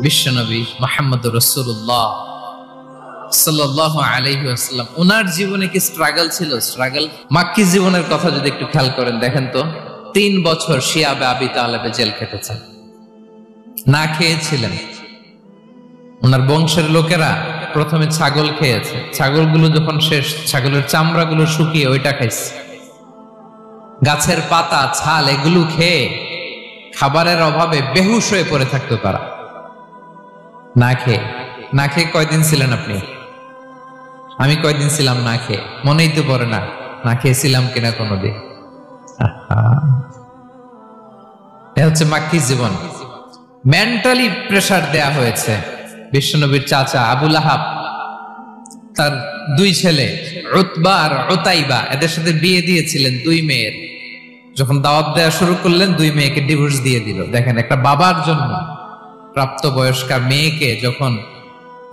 বিশ্বনবী মুহাম্মদুর রাসূলুল্লাহ সাল্লাল্লাহু আলাইহি ওয়াসাল্লাম, ওনার জীবনে কি স্ট্রাগল ছিল? স্ট্রাগল মাক্কি জীবনের কথা যদি একটু খেয়াল করেন, দেখেন তো 3 বছর শিয়াবে আবি তালেবে জেল খেটেছেন, না খেয়েছিলেন। ওনার বংশের লোকেরা প্রথমে ছাগল খেয়েছে, ছাগলগুলো যখন শেষ, ছাগলের চামড়াগুলো শুকিয়ে ওইটা খাইছে। গাছের পাতা ছাল এগুলো খেয়ে খাবারের অভাবে বেহুশ হয়ে পড়ে থাকতো তারা। না খেয়ে কয়দিন ছিলেন আপনি? আমি কয়দিন ছিলাম না খেয়ে? মনেই তো পড়ে না, না খেয়েছিলাম কিনা কোনোদিন। এ হচ্ছে মাক্কি জীবন। মেন্টালি প্রেসার দেয়া হয়েছে। বিশ্বনবীর চাচা আবু লাহাব, তার 2 ছেলে উতবা আর উতাইবা, এদের সাথে বিয়ে দিয়েছিলেন 2 মেয়ের। যখন দাওয়াত দেওয়া শুরু করলেন 2 মেয়েকে ডিভোর্স দিয়ে দিল। দেখেন একটা বাবার জন্য প্রাপ্তবয়স্কা মেয়েকে যখন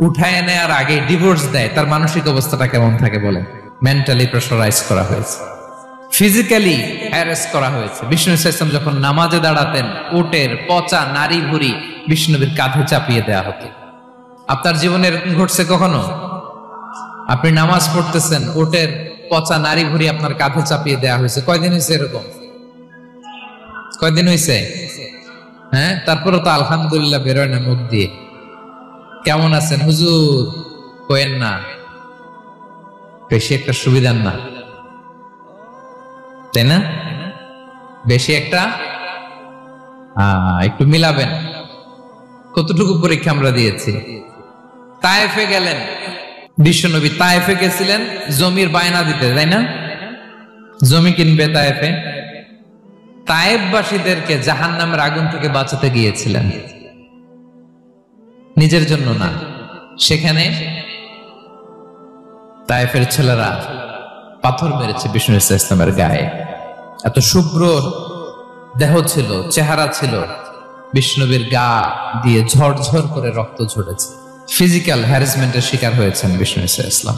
উঠায় নেয়ার আগে ডিভোর্স দেয়, তার মানসিক অবস্থাটা কেমন থাকে বলেন? মেন্টালি প্রেসারাইজ করা হয়েছে, ফিজিক্যালি হ্যারাস করা হয়েছে। বিষ্ণু ইসলাম যখন নামাজে দাঁড়াতেন, উটের পচা নারী ভুঁড়ি বিষ্ণুবীর কাঁধে চাপিয়ে দেয়া হতো। আপনার জীবনে এরকম ঘটছে কখনো? আপনি নামাজ পড়তেছেন, উটের পচা নারী ভুঁড়ি আপনার কাঁধে চাপিয়ে দেয়া হয়েছে। কয়দিন হয়েছে এরকম? কয়দিন হয়েছে? হ্যাঁ, তারপরে তো আলহামদুলিল্লাহ বেরোয় না মুখ দিয়ে। কেমন আছেন হুজুর কয়েন না, বেশি একটা সুবিধার না, তাই না? বেশি একটা একটু মিলাবেন। কতটুকু পরীক্ষা আমরা দিয়েছি। তায়েফে গেলেন বিশ্বনবী, তায়েফে গেছিলেন জমির বায়না দিতে, তাই না? জমি কিনবে তায়েফে। তায়েফবাসীদেরকে জাহান্নামের আগুন থেকে বাঁচাতে গিয়েছিলেন, নিজের জন্য না। সেখানে তায়েফের ছেলেরা পাথর মেরেছে বিষ্ণু ইসলামের গায়ে। এত শুভ্র দেহ ছিল, চেহারা ছিল, বিষ্ণুবীর গা দিয়ে ঝরঝর করে রক্ত ঝরেছে। ফিজিক্যাল হ্যারাসমেন্টের শিকার হয়েছেন বিষ্ণু ইসলাম।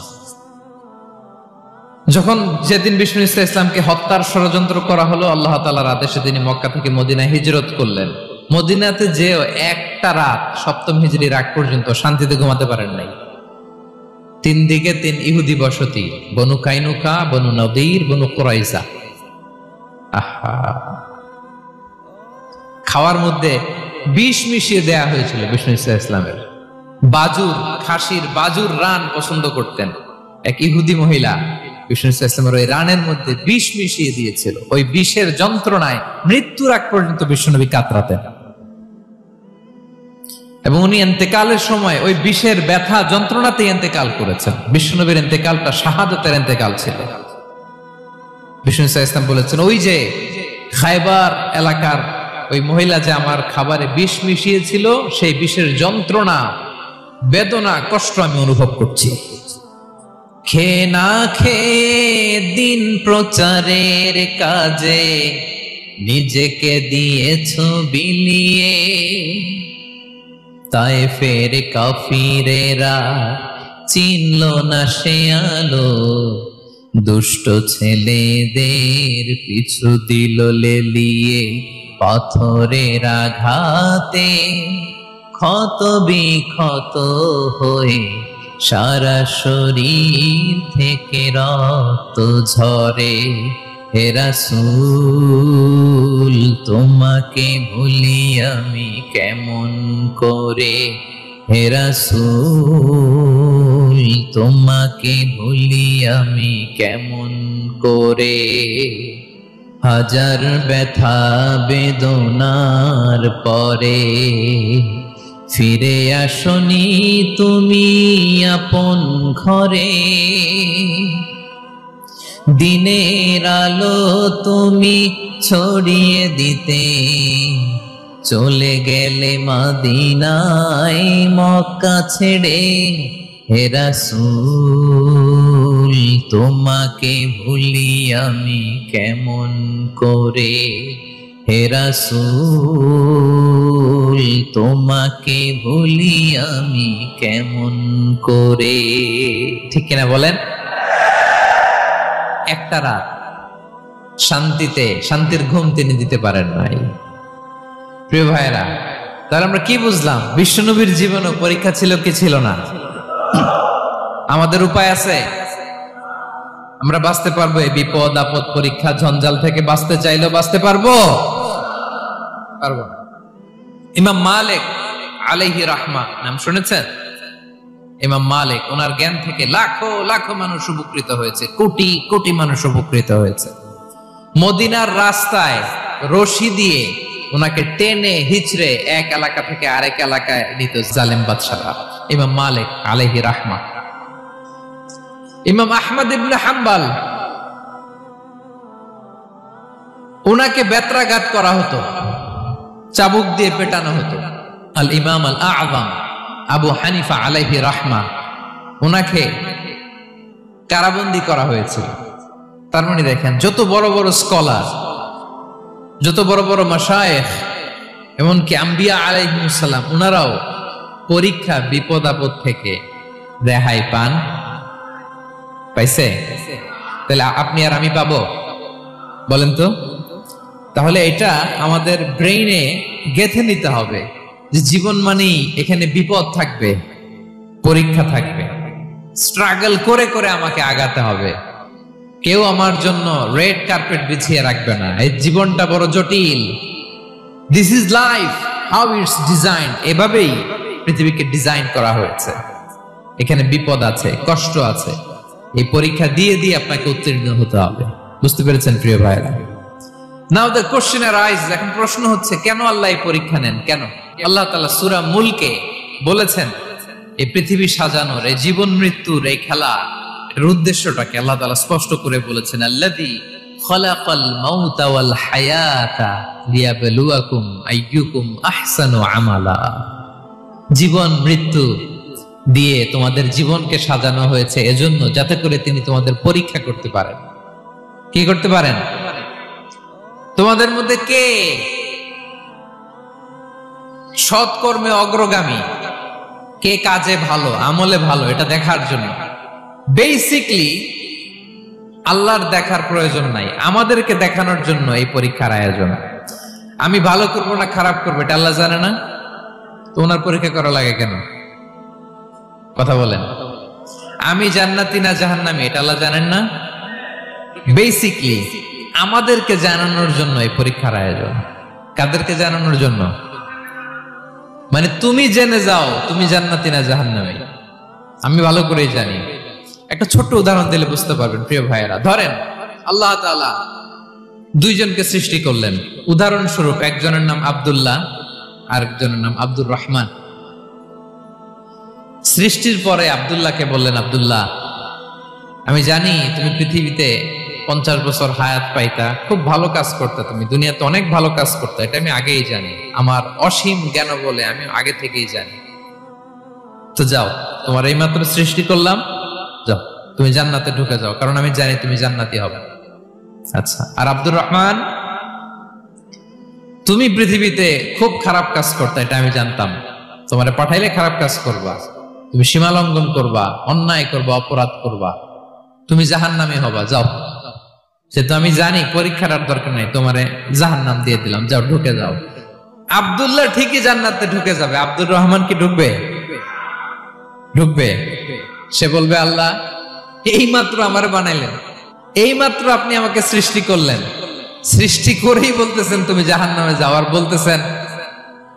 যখন যেদিন বিষ্ণু ইসলামকে হত্যার ষড়যন্ত্র করা হলো, আল্লাহ তাআলার আদেশে তিনি মক্কা থেকে মদিনায় হিজরত করলেন। মদিনাতে যে একটা রাত, 7ম হিজরির আগ পর্যন্ত শান্তিতে ঘুমাতে পারেন নাই। 3 দিকে 3 ইহুদি বসতি, বনু কাইনুকা, বনু নদীর, বনু কুরাইজা। খাওয়ার মধ্যে বিষ মিশিয়ে দেয়া হয়েছিল বিষ্ণু ইসলামের। বাজুর, খাসির বাজুর রান পছন্দ করতেন। এক ইহুদি মহিলা বিষ্ণু ইসলামের ওই রানের মধ্যে বিষ মিশিয়ে দিয়েছিল। ওই বিষের যন্ত্রণায় মৃত্যুর আগ পর্যন্ত বিশ্বনবী কাতরাতেন। এবং উনি ইন্তেকালের সময় ওই বিষের ব্যথা যন্ত্রণাতে ইন্তেকাল করেছেন। বিশ্বনবীর ইন্তেকালটা শাহাদাতের ইন্তেকাল ছিল। বিষ্ণু ইসলাম বলেছেন, ওই যে খায়বার এলাকার ওই মহিলা যে আমার খাবারে বিষ মিশিয়েছিল, সেই বিষের যন্ত্রণা, বেদনা, কষ্ট আমি অনুভব করছি। খেয়ে না খেয়ে দিন প্রচারের কাজে নিজেকে দিয়েছ বিলিয়ে, তায়েফের কাফিরেরা চিনল না সে আলো, দুষ্ট ছেলেদের পিছু দিল লেলিয়ে, পাথরের আঘাতে ক্ষত বিক্ষত হয়ে সারা শরীর থেকে রক্ত ঝরে। হে রাসূল তোমাকে ভুলি আমি কেমন করে, হে রাসূল তোমাকে ভুলি আমি কেমন করে। হাজার ব্যথা বেদনার পরে ফিরে আসনি তুমি আপন ঘরে। দিনের আলো তুমি ছড়িয়ে দিতে চলে গেলে মদিনায় মক্কা ছেড়ে। হে রাসূল তোমাকে ভুলি আমি কেমন করে, হে রাসূল তোমাকে ভুলি আমি কেমন করে। ঠিক কিনা বলেন? একটা রাত শান্তির ঘুম তিনি দিতে পারেন নাই। প্রিয় ভাইরা, তাহলে আমরা কি বুঝলাম? বিশ্বনবীর জীবনে পরীক্ষা ছিল কি ছিল না? আমাদের উপায় আছে? আমরা বাঁচতে পারবো এই বিপদ আপদ পরীক্ষা ঝঞ্ঝাল থেকে? বাঁচতে চাইলেও বাঁচতে পারবো? পারবো না। ইমাম মালিক আলাইহি রাহমা নাম শুনেছেন? ইমাম মালিক, ওনার জ্ঞান থেকে লাখো লাখো মানুষ উপকৃত হয়েছে, কোটি কোটি মানুষ উপকৃত হয়েছে। মদিনার রাস্তায় রশি দিয়ে ওনাকে টেনে হিচড়ে এক এলাকা থেকে আরেক এলাকায় নিত জালেম বাদশাহরা। ইমাম মালিক আলাইহি রাহমা। ইমাম আহমদ ইবনে হাম্বল, ওনাকে বেত্রাঘাত করা হতো, চাবুক দিয়ে পেটানো হতো। আল ইমাম আল আযম আবু হানিফা আলাইহি রাহমা, ওনাকে কারাবন্দী করা হয়েছিল। তার মানে দেখেন, যত বড় বড় স্কলার, যত বড় বড় মাশায়েখ, এমনকি আম্বিয়া আলাইহিস সালাম, ওনারাও পরীক্ষা বিপদ আপদ থেকে রেহাই পাইছে? তাহলে আপনি আর আমি পাবো? বলেন তো। তাহলে এটা আমাদের ব্রেইনে গেঁথে নিতে হবে যে জীবন মানেই এখানে বিপদ থাকবে, পরীক্ষা থাকবে, স্ট্রাগল করে করে আমাকে আগাতে হবে। কেউ আমার জন্য রেড কার্পেট বিছিয়ে রাখবে না। এই জীবনটা বড় জটিল। This is life, how it's design. এভাবেই পৃথিবীকে ডিজাইন করা হয়েছে। এখানে বিপদ আছে, কষ্ট আছে। এই পরীক্ষা দিয়ে দিয়ে আপনাকে উত্তীর্ণ হতে হবে। বুঝতে পেরেছেন প্রিয় ভাইরা? নাও দ্য কোশ্চেন অ্যারাইজ, এখন প্রশ্ন হচ্ছে, কেন আল্লাহ এই পরীক্ষা নেন? কেন? আল্লাহ তাআলা সূরা মুলকে বলেছেন এই পৃথিবী সাজানোর, এই জীবন মৃত্যুর এই খেলা, এর উদ্দেশ্যটাকে আল্লাহ তাআলা স্পষ্ট করে বলেছেন। আল্লাযী খালাকাল মাউতা ওয়াল হায়াতা লিয়াবলুয়াকুম আইয়ুকুম আহসানু আমালা। জীবন মৃত্যু দিয়ে তোমাদের জীবনকে সাজানো হয়েছে এজন্য, যাতে করে তিনি তোমাদের পরীক্ষা করতে পারেন। কি করতে পারেন? তোমাদের মধ্যে কে সৎকর্মে অগ্রগামী, কে কাজে ভালো, আমলে ভালো, এটা দেখার জন্য। বেসিকলি আল্লাহর দেখার প্রয়োজন নাই, আমাদেরকে দেখানোর জন্য এই পরীক্ষার আয়োজন। আমি ভালো করবো না খারাপ করবো এটা আল্লাহ জানে না? তো ওনার পরীক্ষা করা লাগে কেন? কথা বলেন। আমি জান্নাতি না জাহান্নামী এটা আল্লাহ জানেন না? বেসিকলি আমাদেরকে জানানোর জন্য এই পরীক্ষার আয়োজন। কাদেরকে জানানোর জন্য? মানে তুমি জেনে যাও তুমি জান্নাতি না জাহান্নামী। আমি ভালো করেই জানি। একটা ছোট্ট উদাহরণ দিলে বুঝতে পারবেন প্রিয় ভাইয়েরা। ধরেন আল্লাহ তাআলা দুইজনকে সৃষ্টি করলেন। উদাহরণস্বরূপ একজনের নাম আব্দুল্লাহ, আরেকজনের নাম আব্দুর রহমান। সৃষ্টির পরে আব্দুল্লাহকে বললেন, আব্দুল্লাহ আমি জানি তুমি পৃথিবীতে 50 বছর হায়াত পাইতা, খুব ভালো কাজ করতে, তুমি দুনিয়াতে অনেক ভালো কাজ করতে, এটা আমি আগেই জানি। আমার অসীম জ্ঞান বলে আমি আগে থেকেই জানি। তো যাও, তোমার এইমাত্র সৃষ্টি করলাম, যাও তুমি জান্নাতে ঢুকে যাও, কারণ আমি জানি তুমি জান্নাতি হবে। আচ্ছা, আর আব্দুর রহমান তুমি পৃথিবীতে খুব খারাপ কাজ করতে, এটা আমি জানতাম। তোমারে পাঠাইলে খারাপ কাজ করবা, তুমি সীমা লঙ্ঘন করবা, অন্যায় করবা, অপরাধ করবা, তুমি জাহান্নামী হবা। যাও, সে তো আমি জানি, পরীক্ষার আর দরকার নাই, তোমারে জাহান্নাম দিয়ে দিলাম, যাও ঢুকে যাও। আব্দুল্লাহ ঠিকই জান্নাতে ঢুকে যাবে, আব্দুর রহমান কি ঢুকবে? ঢুকবে। সে বলবে আল্লাহ এইমাত্র আমারে বানাইলেন, এইমাত্র আপনি আমাকে সৃষ্টি করলেন, সৃষ্টি করেই বলতেছেন তুমি জাহান্নামে যাও, আর বলতেছেন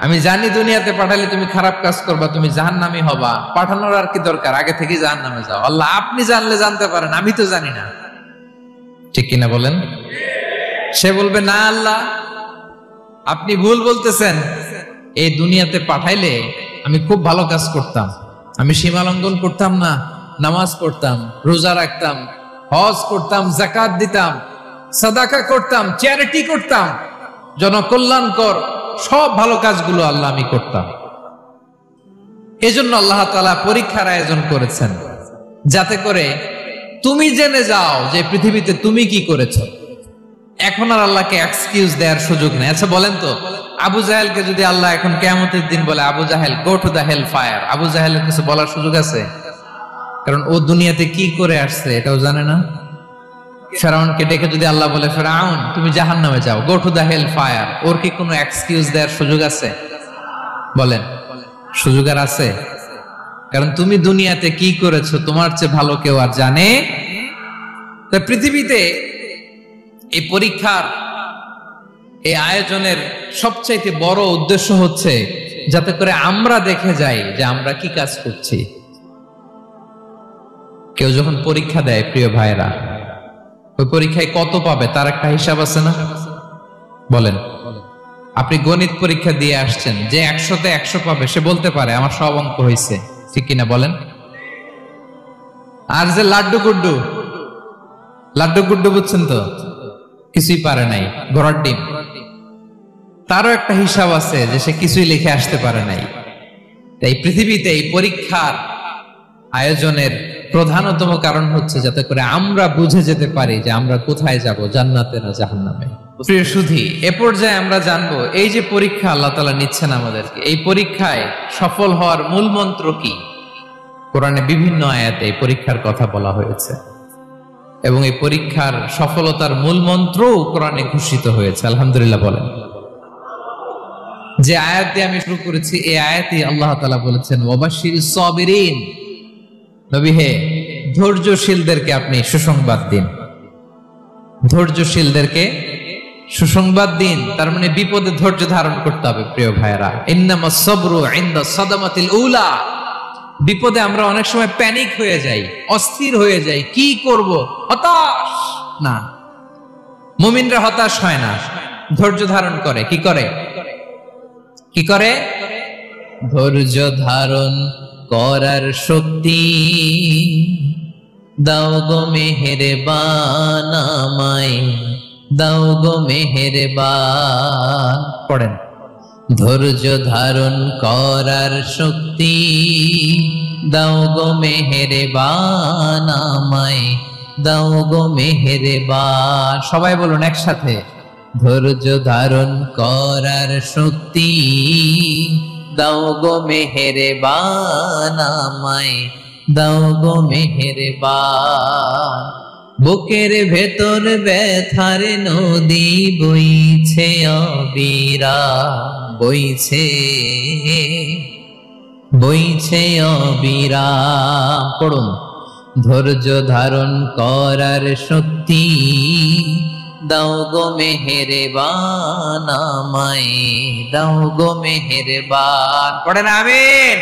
আমি জানি দুনিয়াতে পাঠালে তুমি খারাপ কাজ করবা, তুমি জাহান্নামী হবা, পাঠানোর আর কি দরকার, আগে থেকে জাহান্নামে যাও। আল্লাহ আপনি জানলে জানতে পারেন, আমি তো জানি না। ঠিক কিনা বলেন? সে বলবে না আল্লাহ আপনি ভুল বলতেছেন, এই দুনিয়াতে পাঠাইলে আমি খুব ভালো কাজ করতাম, আমি সীমা লঙ্ঘন করতাম না, নামাজ পড়তাম, রোজা রাখতাম, হজ করতাম, যাকাত দিতাম, সাদাকা করতাম, চ্যারিটি করতাম, জনকল্যাণকর সব ভালো কাজগুলো আল্লাহ আমি করতাম। এজন্য আল্লাহ তাআলা পরীক্ষার আয়োজন করেছেন, যাতে করে তুমি জেনে যাও যে পৃথিবীতে তুমি কি করেছো। এখন আর আল্লাহকে এক্সকিউজ দেওয়ার সুযোগ নেই। আচ্ছা বলেন তো, আবু জাহেলকে যদি আল্লাহ এখন কিয়ামতের দিন বলে Abu Jahl go to the hell fire, Abu জাহেলের কিছু বলার সুযোগ আছে? কারণ ও দুনিয়াতে কি করে আসছে এটাও জানে না। ফেরাউনকে ডেকে যদি আল্লাহ বলে ফেরাউন তুমি জাহান্নামে যাও, go to the hell fire, ওর কি কোনো এক্সকিউজ দেওয়ার সুযোগ আছে? বলেন, সুযোগ আর আছে? কারণ তুমি দুনিয়াতে কি করেছো তোমার চেয়ে ভালো কেউ আর জানে। পৃথিবীতে এই পরীক্ষার এই আয়োজনের সবচাইতে বড় উদ্দেশ্য হচ্ছে যাতে করে আমরা দেখে যাই যে আমরা কি কাজ করছি। কেউ যখন পরীক্ষা দেয় প্রিয় ভাইরা, ওই পরীক্ষায় কত পাবে তার একটা হিসাব আছে না? বলেন, আপনি গণিত পরীক্ষা দিয়ে আসছেন, যে 100-তে 100 পাবে সে বলতে পারে আমার সব অঙ্ক হয়েছে, ঠিক কিনা বলেন? আর যে লাড্ডু গুড্ডু বুঝছেন তো, কিছুই পারে নাই, ঘোড়ার ডিম, তারও একটা হিসাব আছে যে সে কিছুই লিখে আসতে পারে নাই। তাই পৃথিবীতে এই পরীক্ষার আয়োজনের প্রধানতম কারণ হচ্ছে যাতে করে আমরা বুঝে যেতে পারি যে আমরা কোথায় যাব, জান্নাতে না জাহান্নামে। প্রিয় সুধী, এ পর্যায়ে আমরা জানবো এই যে পরীক্ষা আল্লাহ তাআলা নিচ্ছেন আমাদেরকে, এই পরীক্ষায় সফল হওয়ার মূল মন্ত্র কি। কোরআনে বিভিন্ন আয়াতে এই পরীক্ষার কথা বলা হয়েছে এবং এই পরীক্ষার সফলতার মূল মন্ত্র কোরআনে ঘোষিত হয়েছে। আলহামদুলিল্লাহ বলেন। যে আয়াত দিয়ে আমি শুরু করেছি এই আয়াতে আল্লাহ তাআলা বলেছেন ওয়াবাশশিরিস সাবিরিন, নবী হে ধৈর্যশীলদেরকে আপনি সুসংবাদ দিন, ধৈর্যশীলদেরকে সুসংবাদ দিন। তার মানে বিপদে ধৈর্য ধারণ করতে হবে প্রিয় ভাইরা। ইন্নামাস সাবরু ইনদা সাদামাতিল উলা, বিপদে আমরা অনেক সময় প্যানিক হয়ে যাই, অস্থির হয়ে যাই, কি করব, হতাশ না। মুমিনরা হতাশ হয় না, ধৈর্য ধারণ করে। কি করে? ধৈর্য ধারণ করার শক্তি দাও গো মেহেরবান আমায়, দাও গো মেহেরবান। পড়েন, ধৈর্য ধারণ করার শক্তি দাও গো মেহেরবান আমায়, দাও গো মেহেরবান। সবাই বলুন একসাথে, ধৈর্য ধারণ করার শক্তি দাও গো মেহেরবান আমায়, দাও গো মেহেরবান। বুকের ভেতর ব্যথার নদী বইছে অবিরাম, বইছে অবিরাম। পড়ুন, ধৈর্য ধারণ করার শক্তি দাও গো মেহেরবান আমায়, দাও গো মেহেরবান। পড়েন আমিন।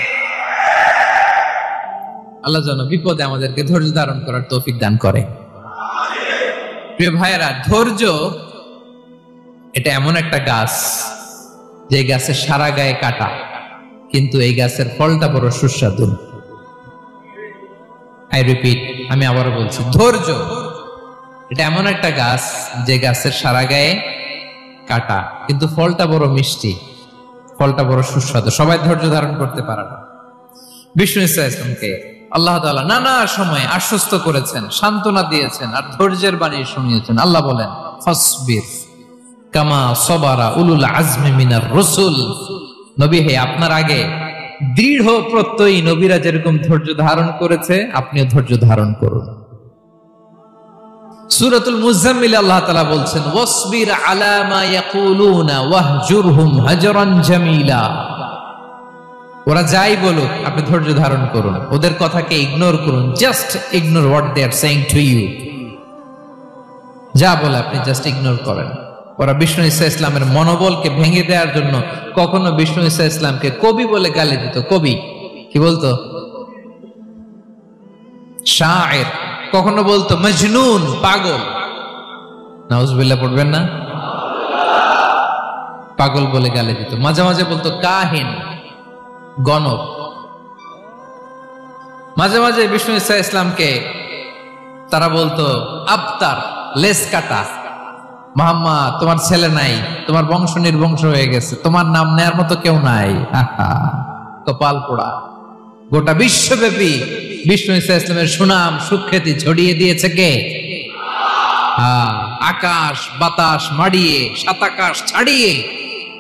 আল্লাহ যেন বিপদে আমাদেরকে ধৈর্য ধারণ করার তৌফিক দান করে। প্রিয় ভাইয়েরা, ধৈর্য এটা এমন একটা গাছ যে গাছের সারা গায়ে কাটা, কিন্তু এই গাছের ফলটা বড় সুস্বাদু। আই রিপিট, আমি আবারও বলছি, ধৈর্য এটা এমন একটা গাছ যে গাছের সারা গায়ে কাটা, কিন্তু ফলটা বড় মিষ্টি, ফলটা বড় সুস্বাদু। সবাই ধৈর্য ধারণ করতে পারে না। বিষ্ণু ইসলামকে আল্লাহ তাআলা নানা সময় আশ্বস্ত করেছেন, সান্ত্বনা দিয়েছেন আর ধৈর্যের বাণী শুনিয়েছেন। আল্লাহ বলেন ফাসবির কামা সাবারা উলুল আজমি মিনার রাসূল, নবী হে আপনার আগে দৃঢ় প্রত্যয়ী নবীরা যেরকম ধৈর্য ধারণ করেছে আপনিও ধৈর্য ধারণ করুন। সূরাতুল মুজাম্মিল আল্লাহ তাআলা বলছেন ওয়াসবির আলা মা ইয়াকুলুনা ওয়াহজুরহুম হাজরান জামিলা। ওরা যাই বলুক আপনি ধৈর্য ধারণ করুন, ওদের কথাকে ইগনোর করুন, just ignore what they are saying to you. যা বলে আপনি জাস্ট ইগনোর করেন। ওরা বিষ্ণু ঈসা ইসলামের মনোবলকে ভেঙে দেওয়ার জন্য কখনো বিষ্ণু ঈসা ইসলামকে কবি বলে গালি দিত। কবি কি বলতো? শায়ের। কখনো বলতো মজনুন, পাগল। নাউজুবিল্লাহ পড়বেন না? পাগল বলে গালি দিত। মাঝে মাঝে বলতো কাহিন, গণক। মাঝে মাঝে বিষ্ণু ঈসা ইসলামকে তারা বলতো আবতার, লেস কাটা। মুহাম্মদ, তোমার ছেলে নাই, তোমার বংশ নির্বংশ হয়ে গেছে, তোমার নাম নেয়ার মতো কেউ নাই। কপাল পোড়া। গোটা বিশ্বব্যাপী বিষ্ণু ঈসা ইসলামের সুনাম সুখ্যাতি ছড়িয়ে দিয়েছে কে? আকাশ বাতাস মাড়িয়ে, সাতাকাশ ছাড়িয়ে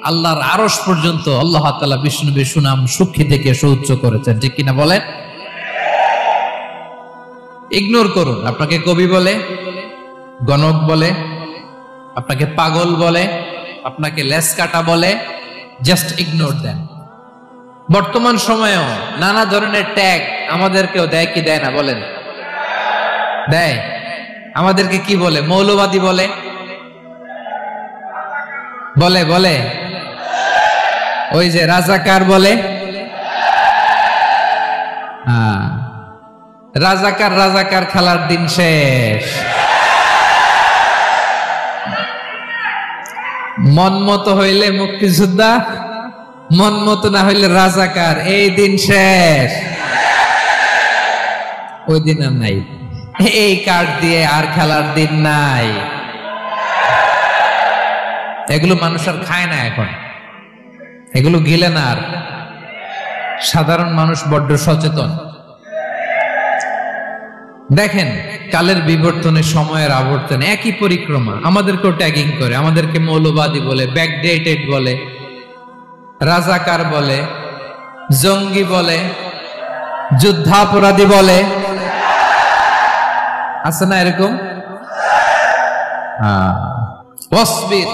আল্লাহর আরশ পর্যন্ত আল্লাহ তাআলা বিষ্ণু নবীর সুনাম সুখ্যাতিকে সুউচ্চ করেছেন। ঠিক কিনা বলেন? ইগনোর করুন। আপনাকে কবি বলে, গণক বলে, আপনাকে পাগল বলে, আপনাকে লেস কাটা বলে, জাস্ট ইগনোর দেন। বর্তমান সময়েও নানা ধরনের ট্যাগ আমাদেরকেও দেয় কি দেয় না বলেন? দেয়। আমাদেরকে কি বলে? মৌলবাদী বলে, বলে বলে ওই যে রাজাকার বলে। রাজাকার রাজাকার খেলার দিন শেষ। মন মতো হইলে মুক্তিযোদ্ধা, মন মতো না হইলে রাজাকার, এই দিন শেষ। ওই দিন আর নাই। এই কার্ড দিয়ে আর খেলার দিন নাই। এগুলো মানুষ আর খায় না এখন, এগুলো গিলে না আর। সাধারণ মানুষ বড্ড সচেতন। দেখেন কালের বিবর্তনে, সময়ের আবর্তনে একই পরিক্রমা আমাদেরকেও ট্যাগিং করে। আমাদেরকে মৌলবাদী বলে, ব্যাকডেটেড বলে, রাজাকার বলে, জঙ্গি বলে, যুদ্ধাপরাধী বলে। আছে না এরকম? ওয়াসবির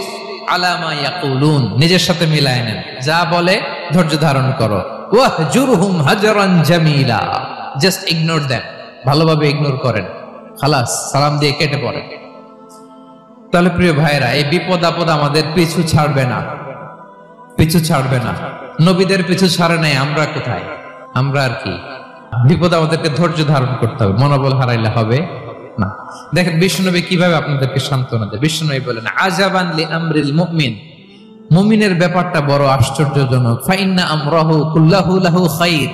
আলা মা ইয়াকুলুন, নিজের সাথে মিলায় নেন। যা বলে ধৈর্য ধারণ করো। ওয়াহজুরহুম হাজরান জামিলা, জাস্ট ইগনোর দেন, ভালোভাবে ইগনোর করেন, খালাস, সালাম দিয়ে কেটে পড়েন। তাহলে প্রিয় ভাইরা, এই বিপদ আপদ আমাদের পিছু ছাড়বে না, পিছু ছাড়বে না। নবীদের পিছু ছাড়ে নাই, আমরা কোথায়? আমরা আর কি? বিপদ আমাদেরকে ধৈর্য ধারণ করতে হবে, মনোবল হারাইলে হবে না। দেখেন বিশ্বনবী কিভাবে আপনাদেরকে সান্ত্বনা দেয়। বিশ্বনবী বলেন আজাবান লি আমরিল মুমিন, মুমিনের ব্যাপারটা বড় আশ্চর্যজনক। ফাইন্না আমরাহু কুল্লাহু লাহু খাইর,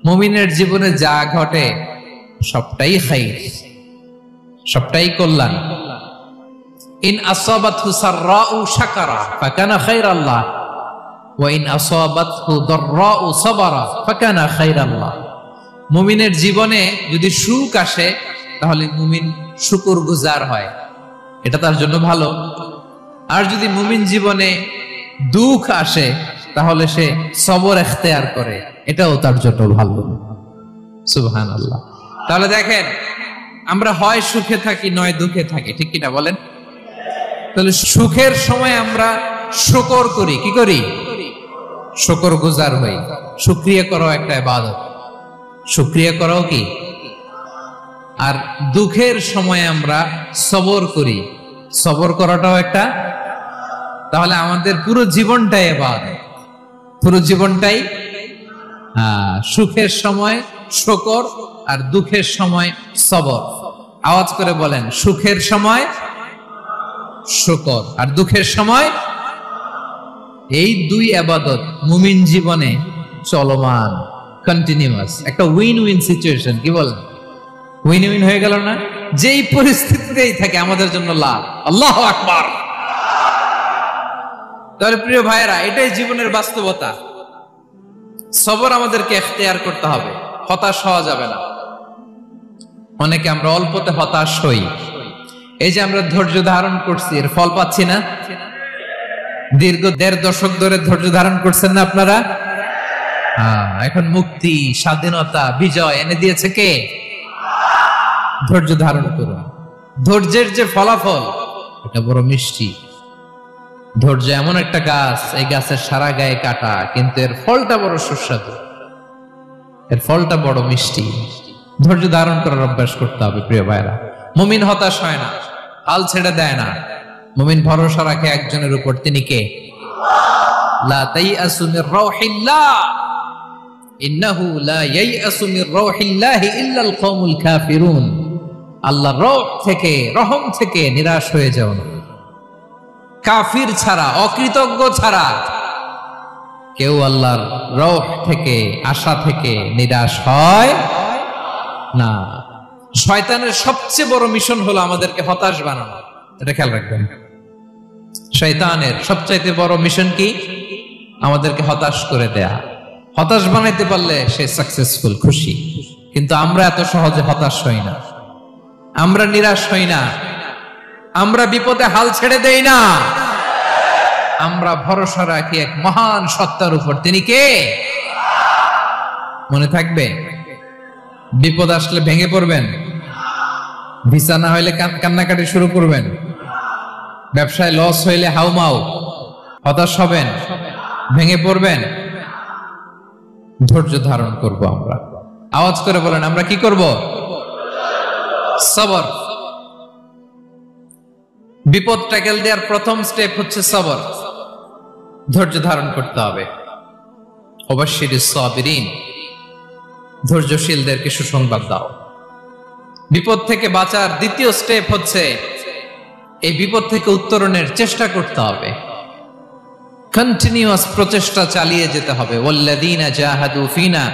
মুমিনের জীবনে যা ঘটে সবটাই খাইর, সবটাই কল্যাণ। ইন আসাবাতহু সাররাউ শাকারা ফাকানা খাইরাল্লাহ ওয়া ইন আসাবাতহু দাররাউ সাবারা ফাকানা খাইরাল্লাহ। মুমিনের জীবনে যদি সুখ আসে তাহলে মুমিন শুকরগুজার হয়, এটা তার জন্য ভালো। আর যদি মুমিন জীবনে দুঃখ আসে তাহলে সে সবর ইখতিয়ার করে, এটাও তার জন্য ভালো। সুবহানাল্লাহ। তাহলে দেখেন আমরা হয় সুখে থাকি নয় দুঃখে থাকি, ঠিক কিনা বলেন? তাহলে সুখের সময় আমরা শুকর করি, কি করি? শুকরগুজার হই। শুকরিয়া করাও একটা ইবাদত, শুকরিয়া করাও কি? আর দুঃখের সময় আমরা সবর করি, সবর করাটাও একটা। তাহলে আমাদের পুরো জীবনটাই ইবাদত, পুরো জীবনটাই সুখের সময় শুকর আর দুঃখের সময় সবর। আওয়াজ করে বলেন, সুখের সময় শুকর আর দুঃখের সময়। এই দুই ইবাদত মুমিন জীবনে চলমান, কন্টিনিউয়াস, একটা উইন উইন সিচুয়েশন। কি বলেন? উইন উইন হয়ে গেল না? যেই পরিস্থিতিতেই থাকে আমাদের জন্য লাভ। আল্লাহু আকবার। তাহলে প্রিয় ভাইয়েরা, এটাই জীবনের বাস্তবতা। সবর আমাদেরকে ইখতিয়ার করতে হবে, হতাশ হওয়া যাবে না। অনেকে আমরা অল্পতে হতাশ হই। এই যে আমরা ধৈর্য ধারণ করছি, এর ফল পাচ্ছি না। দীর্ঘ 1.5 দশক ধরে ধৈর্য ধারণ করছেন না আপনারা? এখন মুক্তি, স্বাধীনতা, বিজয় এনে দিয়েছে কে? ধৈর্য ধারণ করুন, ধৈর্যের যে ফলাফল এটা বড় মিষ্টি। ধৈর্য এমন একটা গাছ, এই গাছের সারা গায়ে কাটা, কিন্তু এর ফলটা বড় সুস্বাদু, এর ফলটা বড় মিষ্টি। ধৈর্য ধারণ করার অভ্যাস করতে হবে প্রিয় ভাইরা। মুমিন হতাশ হয় না, হাল ছেড়ে দেয় না। মুমিন ভরসা রাখে একজনের উপর, তিনি কে? লা তাইয়াসু মির রাউহিল্লাহ ইন্নাহু লা ইয়াইয়াসু মির রাউহিল্লাহি ইল্লাল কওমুল কাফিরুন। আল্লাহর রহ থেকে, রহম থেকে নিরাশ হয়ে যাও না। কাফির ছাড়া, অকৃতজ্ঞ ছাড়া কেউ আল্লাহর রহ থেকে, আশা থেকে নিরাশ হয় না। শয়তানের সবচেয়ে বড় মিশন হলো আমাদেরকে হতাশ বানানো, এটা খেয়াল রাখবেন। শয়তানের সবচাইতে বড় মিশন কি? আমাদেরকে হতাশ করে দেয়া। হতাশ বানাইতে পারলে সে সাকসেসফুল, খুশি। কিন্তু আমরা এত সহজে হতাশ হই না, আমরা নিরাশ হই না, আমরা বিপদে হাল ছেড়ে দেই না। আমরা ভরসা রাখি এক মহান সত্তার উপর, তিনি কে? মনে থাকবে? বিপদ আসলে ভেঙে পড়বেন, ভিসা না হইলে কান্নাকাটি শুরু করবেন, ব্যবসায় লস হইলে হাউমাউ, হতাশ হবেন, ভেঙে পড়বেন। ধৈর্য ধারণ করব আমরা। আওয়াজ করে বলেন, আমরা কি করব? সবর। বিপদ ট্যাকেল দেওয়ার প্রথম স্টেপ হচ্ছে সবর। ধৈর্য ধারণ করতে হবে। অবশ্যই সাবিরিন, ধৈর্যশীলদেরকে সুসংবাদ দাও। বিপদ থেকে বাঁচার দ্বিতীয় স্টেপ হচ্ছে এই বিপদ থেকে উত্তরণের চেষ্টা করতে হবে। কন্টিনিউয়াস প্রচেষ্টা চালিয়ে যেতে হবে। ওয়াল্লাযীনা জাহাদু ফিনা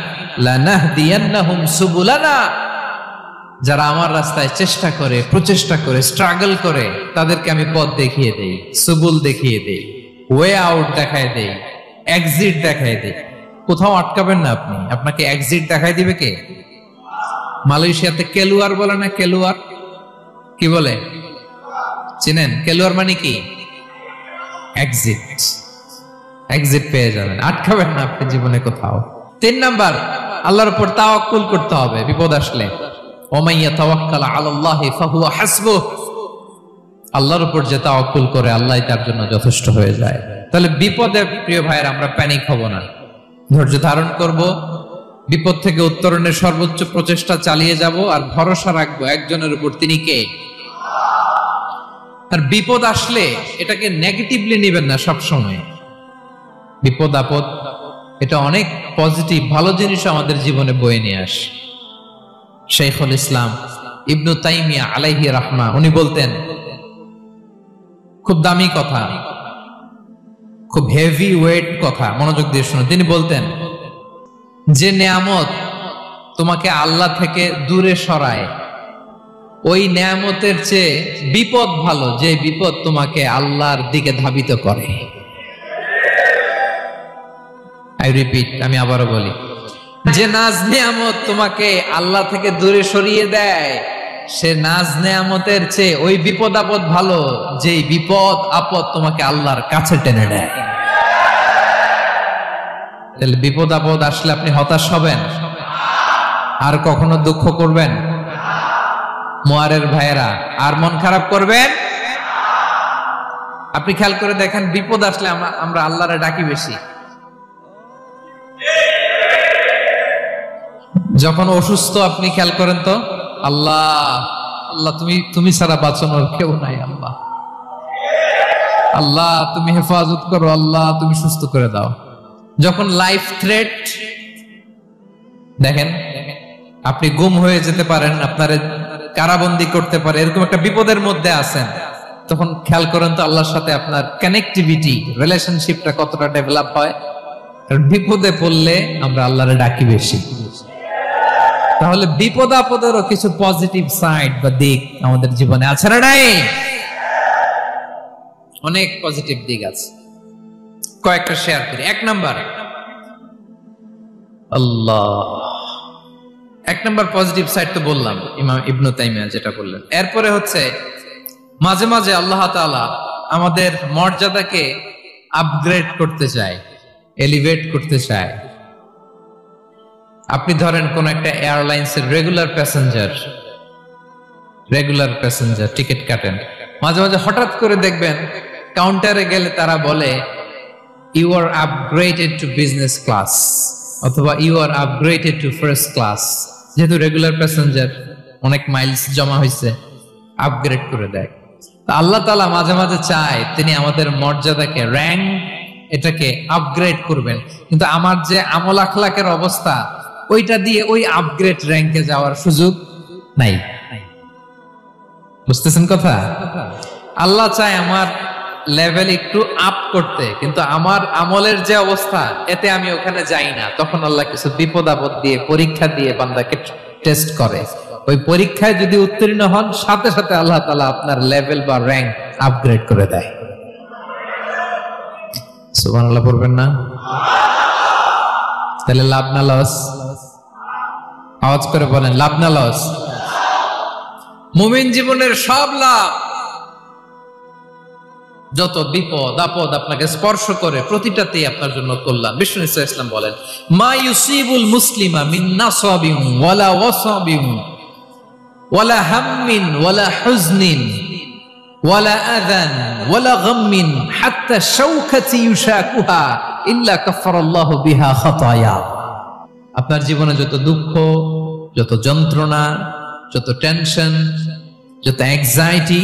লানাহদিয়ান্নাহুম সুবুলানা। যারা আমার রাস্তায় চেষ্টা করে, প্রচেষ্টা করে, স্ট্রাগল করে, তাদেরকে আমি পথ দেখিয়ে দেই, সুবুল দেখিয়ে দেই, ওয়ে আউট দেখায় দেই, এক্সিট দেখায় দেই। কোথাও আটকাবেন না আপনি, আপনাকে এক্সিট দেখায় দিবে কে? মালয়েশিয়াতে কেলুয়ার বলে না? কেলুয়ার কি বলে চিনেন? কেলুয়ার মানে কি? এক্সিট। এক্সিট পেয়ে যাবেন, আটকাবেন না আপনি জীবনে কোথাও। 3 নাম্বার, আল্লাহর উপর তাওয়াক্কুল করতে হবে বিপদ আসলে। ওমাইয়া তাওয়াক্কাল আলাল্লাহি ফাহুয়া হাসবুহ। আল্লাহর উপর যে তাওয়াক্কুল করে, আল্লাহই তার জন্য যথেষ্ট হয়ে যায়। তাহলে বিপদে প্রিয় ভাইয়ের আমরা প্যানিক হব না, ধৈর্য ধারণ করব, বিপদ থেকে উত্তরণের সর্বোচ্চ প্রচেষ্টা চালিয়ে যাব, আর ভরসা রাখবো একজনের উপর, তিনি কে? আর বিপদ আসলে এটাকে নেগেটিভলি নেবেন না সব সময়। বিপদ আপদ এটা অনেক পজিটিভ, ভালো জিনিস আমাদের জীবনে বয়ে নিয়ে আসে। শাইখুল ইসলাম ইবনু তাইমিয়া আলাইহি রাহমা, উনি বলতেন, খুব দামি কথা, খুব হেভি ওয়েট কথা, মনোযোগ দিয়ে শুনুন। তিনি বলতেন, যে নেয়ামত তোমাকে আল্লাহ থেকে দূরে সরায়, ওই নেয়ামতের চেয়ে বিপদ ভালো, যে বিপদ তোমাকে আল্লাহর দিকে ধাবিত করে। আই রিপিট, আমি আবারও বলি, যে নাজ নেয়ামত তোমাকে আল্লাহ থেকে দূরে সরিয়ে দেয়, সে নাজ নেয়ামতের চেয়ে ওই বিপদ আপদ ভালো, যেই বিপদ আপদ তোমাকে আল্লাহর কাছে টেনে নেয়। তাহলে বিপদ আপদ আসলে আপনি হতাশ হবেন? আর কখনো দুঃখ করবেন? মোয়ারের ভাইয়েরা, আর মন খারাপ করবেন? আপনি খেয়াল করে দেখেন, বিপদ আসলে আমরা আল্লাহরে ডাকি বেশি। যখন অসুস্থ আপনি খেয়াল করেন তো, আল্লাহ আল্লাহ, তুমি ছাড়া বাঁচানোর কেউ নাই, আল্লাহ আল্লাহ তুমি হেফাজত করো, আল্লাহ তুমি সুস্থ করে দাও। যখন লাইফ থ্রেট, দেখেন আপনি গুম হয়ে যেতে পারেন, আপনার কারাবন্দী করতে পারে, এরকম একটা বিপদের মধ্যে আছেন, তখন খেয়াল করেন তো আল্লাহর সাথে আপনার কানেক্টিভিটি, রিলেশনশিপটা কতটা ডেভেলপ হয়। কারণ বিপদে পড়লে আমরা আল্লাহরে ডাকি বেশি। তাহলে বিপদ আপদেরও কিছু পজিটিভ সাইড বা দিক আমাদের জীবনে আছে না নাই? অনেক পজিটিভ দিক আছে, কয়েকটা শেয়ার করি। 1 নাম্বার, আল্লাহ, 1 নাম্বার পজিটিভ সাইড তো বললাম, ইমাম ইবনু তাইমিয়া যেটা বললেন। এরপরে হচ্ছে মাঝে মাঝে আল্লাহ তাআলা আমাদের মর্যাদাকে আপগ্রেড করতে চায়, এলিভেট করতে চায়। আপনি ধরেন কোন একটা এয়ারলাইন্সের regular passenger, regular passenger, ticket কাটেন, মাঝে মাঝে হঠাৎ করে দেখবেন কাউন্টারে গেলে তারা বলে you are upgraded to business class অথবা you are upgraded to first class. যেহেতু রেগুলার প্যাসেঞ্জার, অনেক মাইলস জমা হয়েছে, আপগ্রেড করে দেয়। আল্লাহ তাআলা মাঝে মাঝে চায় তিনি আমাদের মর্যাদাকে, র্যাঙ্ক এটাকে আপগ্রেড করবেন, কিন্তু আমার যে আমল আখলাকের অবস্থা ওইটা দিয়ে ওই আপগ্রেড র্যাঙ্কে যাওয়ার সুযোগ নাই। বুঝতেছেন কথা? আল্লাহ চায় আমার লেভেল একটু আপ করতে, কিন্তু আমার আমলের যে অবস্থা এতে আমি ওখানে যাই না। তখন আল্লাহ কিছু বিপদ আপদ দিয়ে, পরীক্ষা দিয়ে বান্দাকে টেস্ট করে। ওই পরীক্ষায় যদি উত্তীর্ণ হন, সাথে সাথে আল্লাহ তাআলা আপনার লেভেল বা র্যাঙ্ক আপগ্রেড করে দেয়। সুবহানাল্লাহ পড়বেন না? তাহলে লাভ না লস? আওয়াজ করে বলেন, লাভ না লস? মুমিন জীবনের সব লাভ। যত বিপদ আপদ আপনাকে স্পর্শ করে প্রতিটাতেই আপনার জন্য কল্যাণ। বিষ্ণু ইসলাম বলেন, মা ইউসিবুল মুসলিমা মিন নাসাবিন ওয়ালা ওয়াসাবিন ওয়ালা হাম্মিন ওয়ালা হুজনিন ওয়ালা আযান ওয়ালা গাম্মিন হাত্তা শাওকাতি ইউশাকুহা ইল্লা কাফারাল্লাহু বিহা খাতায়া। আপনার জীবনে যত দুঃখ, যত যন্ত্রণা, যত টেনশন, যত অ্যাংজাইটি,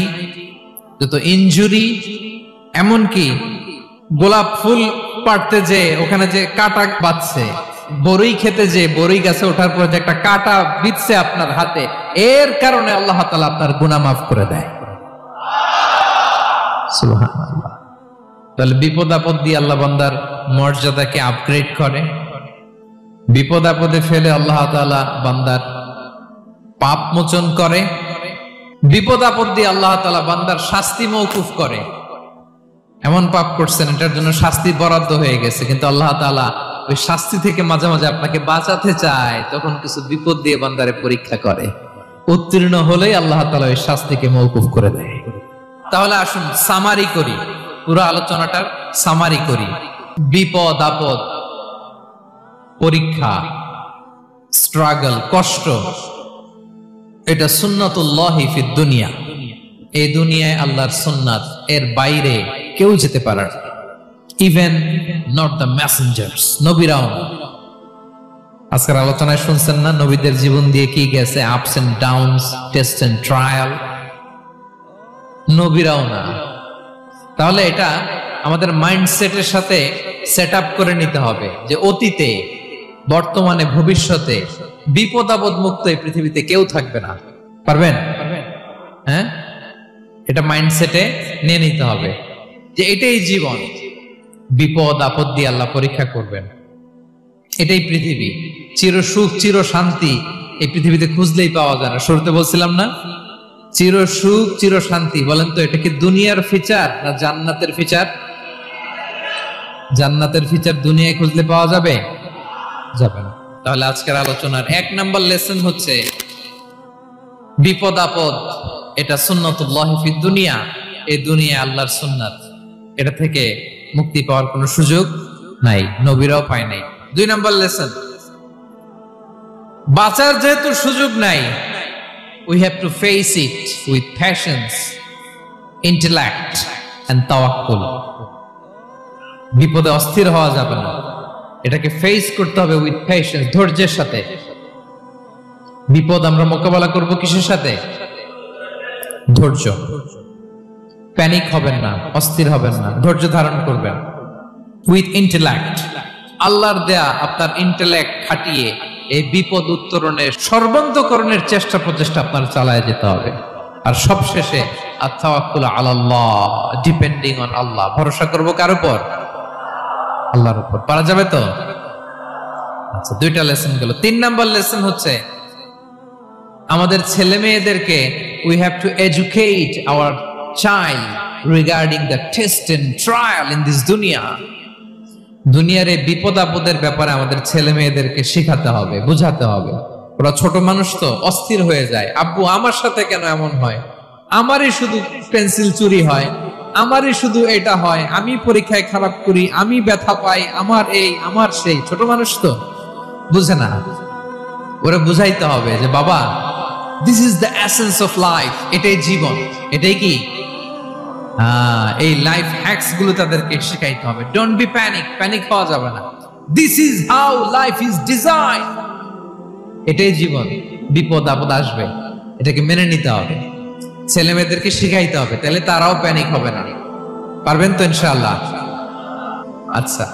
যত ইনজুরি, এমনকি গোলাপ ফুল পাড়তে যে ওখানে যে কাঁটা বাঁধছে, বড়ই খেতে যে বড়ই গাছে ওঠার পর যে একটা কাঁটা বিঁধছে আপনার হাতে, এর কারণে আল্লাহ তাআলা আপনার গুনাহ মাফ করে দেয়। সুবহানাল্লাহ। তাহলে বিপদ আপদ দিয়ে আল্লাহ বান্দার মর্যাদাকে আপগ্রেড করে। বিপদ আপদে ফেলে আল্লাহ তাআলা বান্দার পাপ মোচন করে। বিপদ আপদ দিয়ে আল্লাহ তাআলা বান্দার শাস্তি মওকুফ করে। এমন পাপ করছেন এটার জন্য শাস্তি বরাদ্দ হয়ে গেছে, কিন্তু আল্লাহ তাআলা ওই শাস্তি থেকে মাঝে মাঝে আপনাকে বাঁচাতে চায়, তখন কিছু বিপদ দিয়ে বান্দারে পরীক্ষা করে। উত্তীর্ণ হলেই আল্লাহ তাআলা ওই শাস্তিকে মওকুফ করে দেয়। তাহলে আসুন সামারি করি, পুরো আলোচনাটার সামারি করি। বিপদ আপদ, পরীক্ষা, স্ট্রাগল, কষ্ট, এটা সুন্নাতুল্লাহি ফিদ দুনিয়া। এই দুনিয়ায় আল্লাহর সুন্নাত, এর বাইরে কেউ যেতে পারে না, ইভেন নট দ্য মেসেঞ্জার্স, নবীরাও না। আজকের আলোচনায় শুনছেন না নবীদের জীবন দিয়ে কি গেছে, ups and downs, test and trial, নবীরাও না। তাহলে এটা আমাদের মাইন্ডসেটের সাথে সেট আপ করে নিতে হবে যে অতীতে, বর্তমানে, ভবিষ্যতে বিপদ আপদ মুক্ত এই পৃথিবীতে কেউ থাকবে না। পারবেন? হ্যাঁ, এটা মাইন্ডসেটে নিয়ে নিতে হবে যে এটাই জীবন। বিপদ আপদ দিয়ে আল্লাহ পরীক্ষা করবেন। এটাই পৃথিবী। চির সুখ, চির শান্তি এই পৃথিবীতে খুঁজলেই পাওয়া যায় না। শুরুতে বলছিলাম না, চির সুখ, চির শান্তি। বলেন তো এটা কি দুনিয়ার ফিচার না জান্নাতের ফিচার? জান্নাতের ফিচার দুনিয়ায় খুঁজলে পাওয়া যাবে? যাবে না। তাহলে আজকের আলোচনার 1 নাম্বার লেসন হচ্ছে বিপদ আপদ এটা সুন্নাতুল্লাহি ফিদ দুনিয়া। এই দুনিয়া আল্লাহর সুন্নাত, এটা থেকে মুক্তি পাওয়ার কোনো সুযোগ নাই, নবীরাও পায় নাই। 2 নাম্বার লেসন, বাঁচার যেহেতু সুযোগ নাই, we have to face it with patience, intellect and tawakkul. বিপদে অস্থির হওয়া যাবে না, এটাকে ফেস করতে হবে উইথ পেশেন্স, ধৈর্যের সাথে। বিপদ আমরা মোকাবেলা করব কিসের সাথে? ধৈর্য। প্যানিক হবেন না, অস্থির হবেন না, ধৈর্য ধারণ করবেন উইথ ইন্টেলেক্ট। আল্লাহর দেয়া আপনার ইন্টেলেক্ট খাটিয়ে এই বিপদ উত্তরণের সর্বান্তকরণের চেষ্টা প্রচেষ্টা আপনার চালায় যেতে হবে। আর সবশেষে আত-তাওয়াক্কুল আলাল্লাহ, ডিপেন্ডিং অন আল্লাহ, ভরসা করব কার উপর? আল্লাহর উপর। পারা যাবে তো? আচ্ছা, 2টা লেসন গেল। 3 নাম্বার লেসন হচ্ছে আমাদের ছেলে মেয়েদেরকে we have to educate our child regarding the test and trial in this dunya. দুনিয়ার এই বিপদ আপদের ব্যাপারে আমাদের ছেলে মেয়েদেরকে শেখাতে হবে, বুঝাতে হবে। ওরা ছোট মানুষ তো অস্থির হয়ে যায়, আব্বু আমার সাথে কেন এমন হয়, আমারই শুধু পেন্সিল চুরি হয়, আমারই শুধু এটা হয়, আমি পরীক্ষায় খারাপ করি, আমি ব্যথা পাই, আমার এই আমার সেই। ছোট মানুষ তো বুঝে না। ওরা বুঝাইতে হবে যে বাবা this is the essence of life. এটাই জীবন, এটাই কি এই লাইফ হ্যাকস গুলো তাদেরকে শেখাইতে হবে। ডোন্ট বি প্যানিক হওয়া যাবে না। This is how life is design. এটাই জীবন। বিপদ আপদ আসবে, এটাকে মেনে নিতে হবে, ছেলে মেয়েদেরকে শিখাইতে হবে, তাহলে তারাও প্যানিক হবে না। পারবেন তো ইনশাআল্লাহ? আচ্ছা,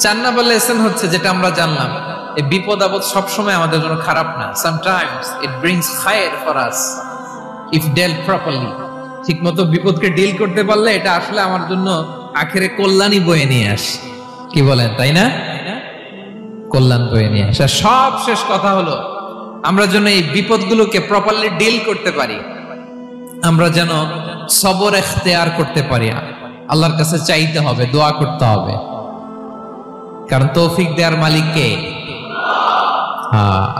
4 নাম্বার লেসন হচ্ছে যেটা আমরা জানলাম, এই বিপদ আপদ সবসময় আমাদের জন্য খারাপ না। সামটাইমস ইট ব্রিংস খায়ের for us if dealt properly. ঠিক মতো বিপদকে ডিল করতে পারলে এটা আসলে আমার জন্য আখেরে কল্যাণই বয়ে নিয়ে আসে। কি বলেন, তাই না? কল্যাণ বয়ে নিয়ে আসে। সব শেষ কথা হলো, আমরা যেন এই বিপদগুলোকে প্রপারলি ডিল করতে পারি, আমরা যেন সবর ইখতিয়ার করতে পারি। আল্লাহর কাছে চাইতে হবে, দোয়া করতে হবে, কারণ তৌফিক দেওয়ার মালিক কে?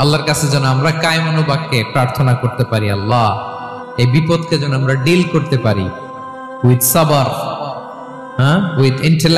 আল্লাহর কাছে যেন আমরা কায়েম অনুবাক্যে প্রার্থনা করতে পারি, আল্লাহ এই বিপদকে যেন আমরা ডিল করতে পারি উইথ সাবর, উইথ ইন্টেলেক্ট।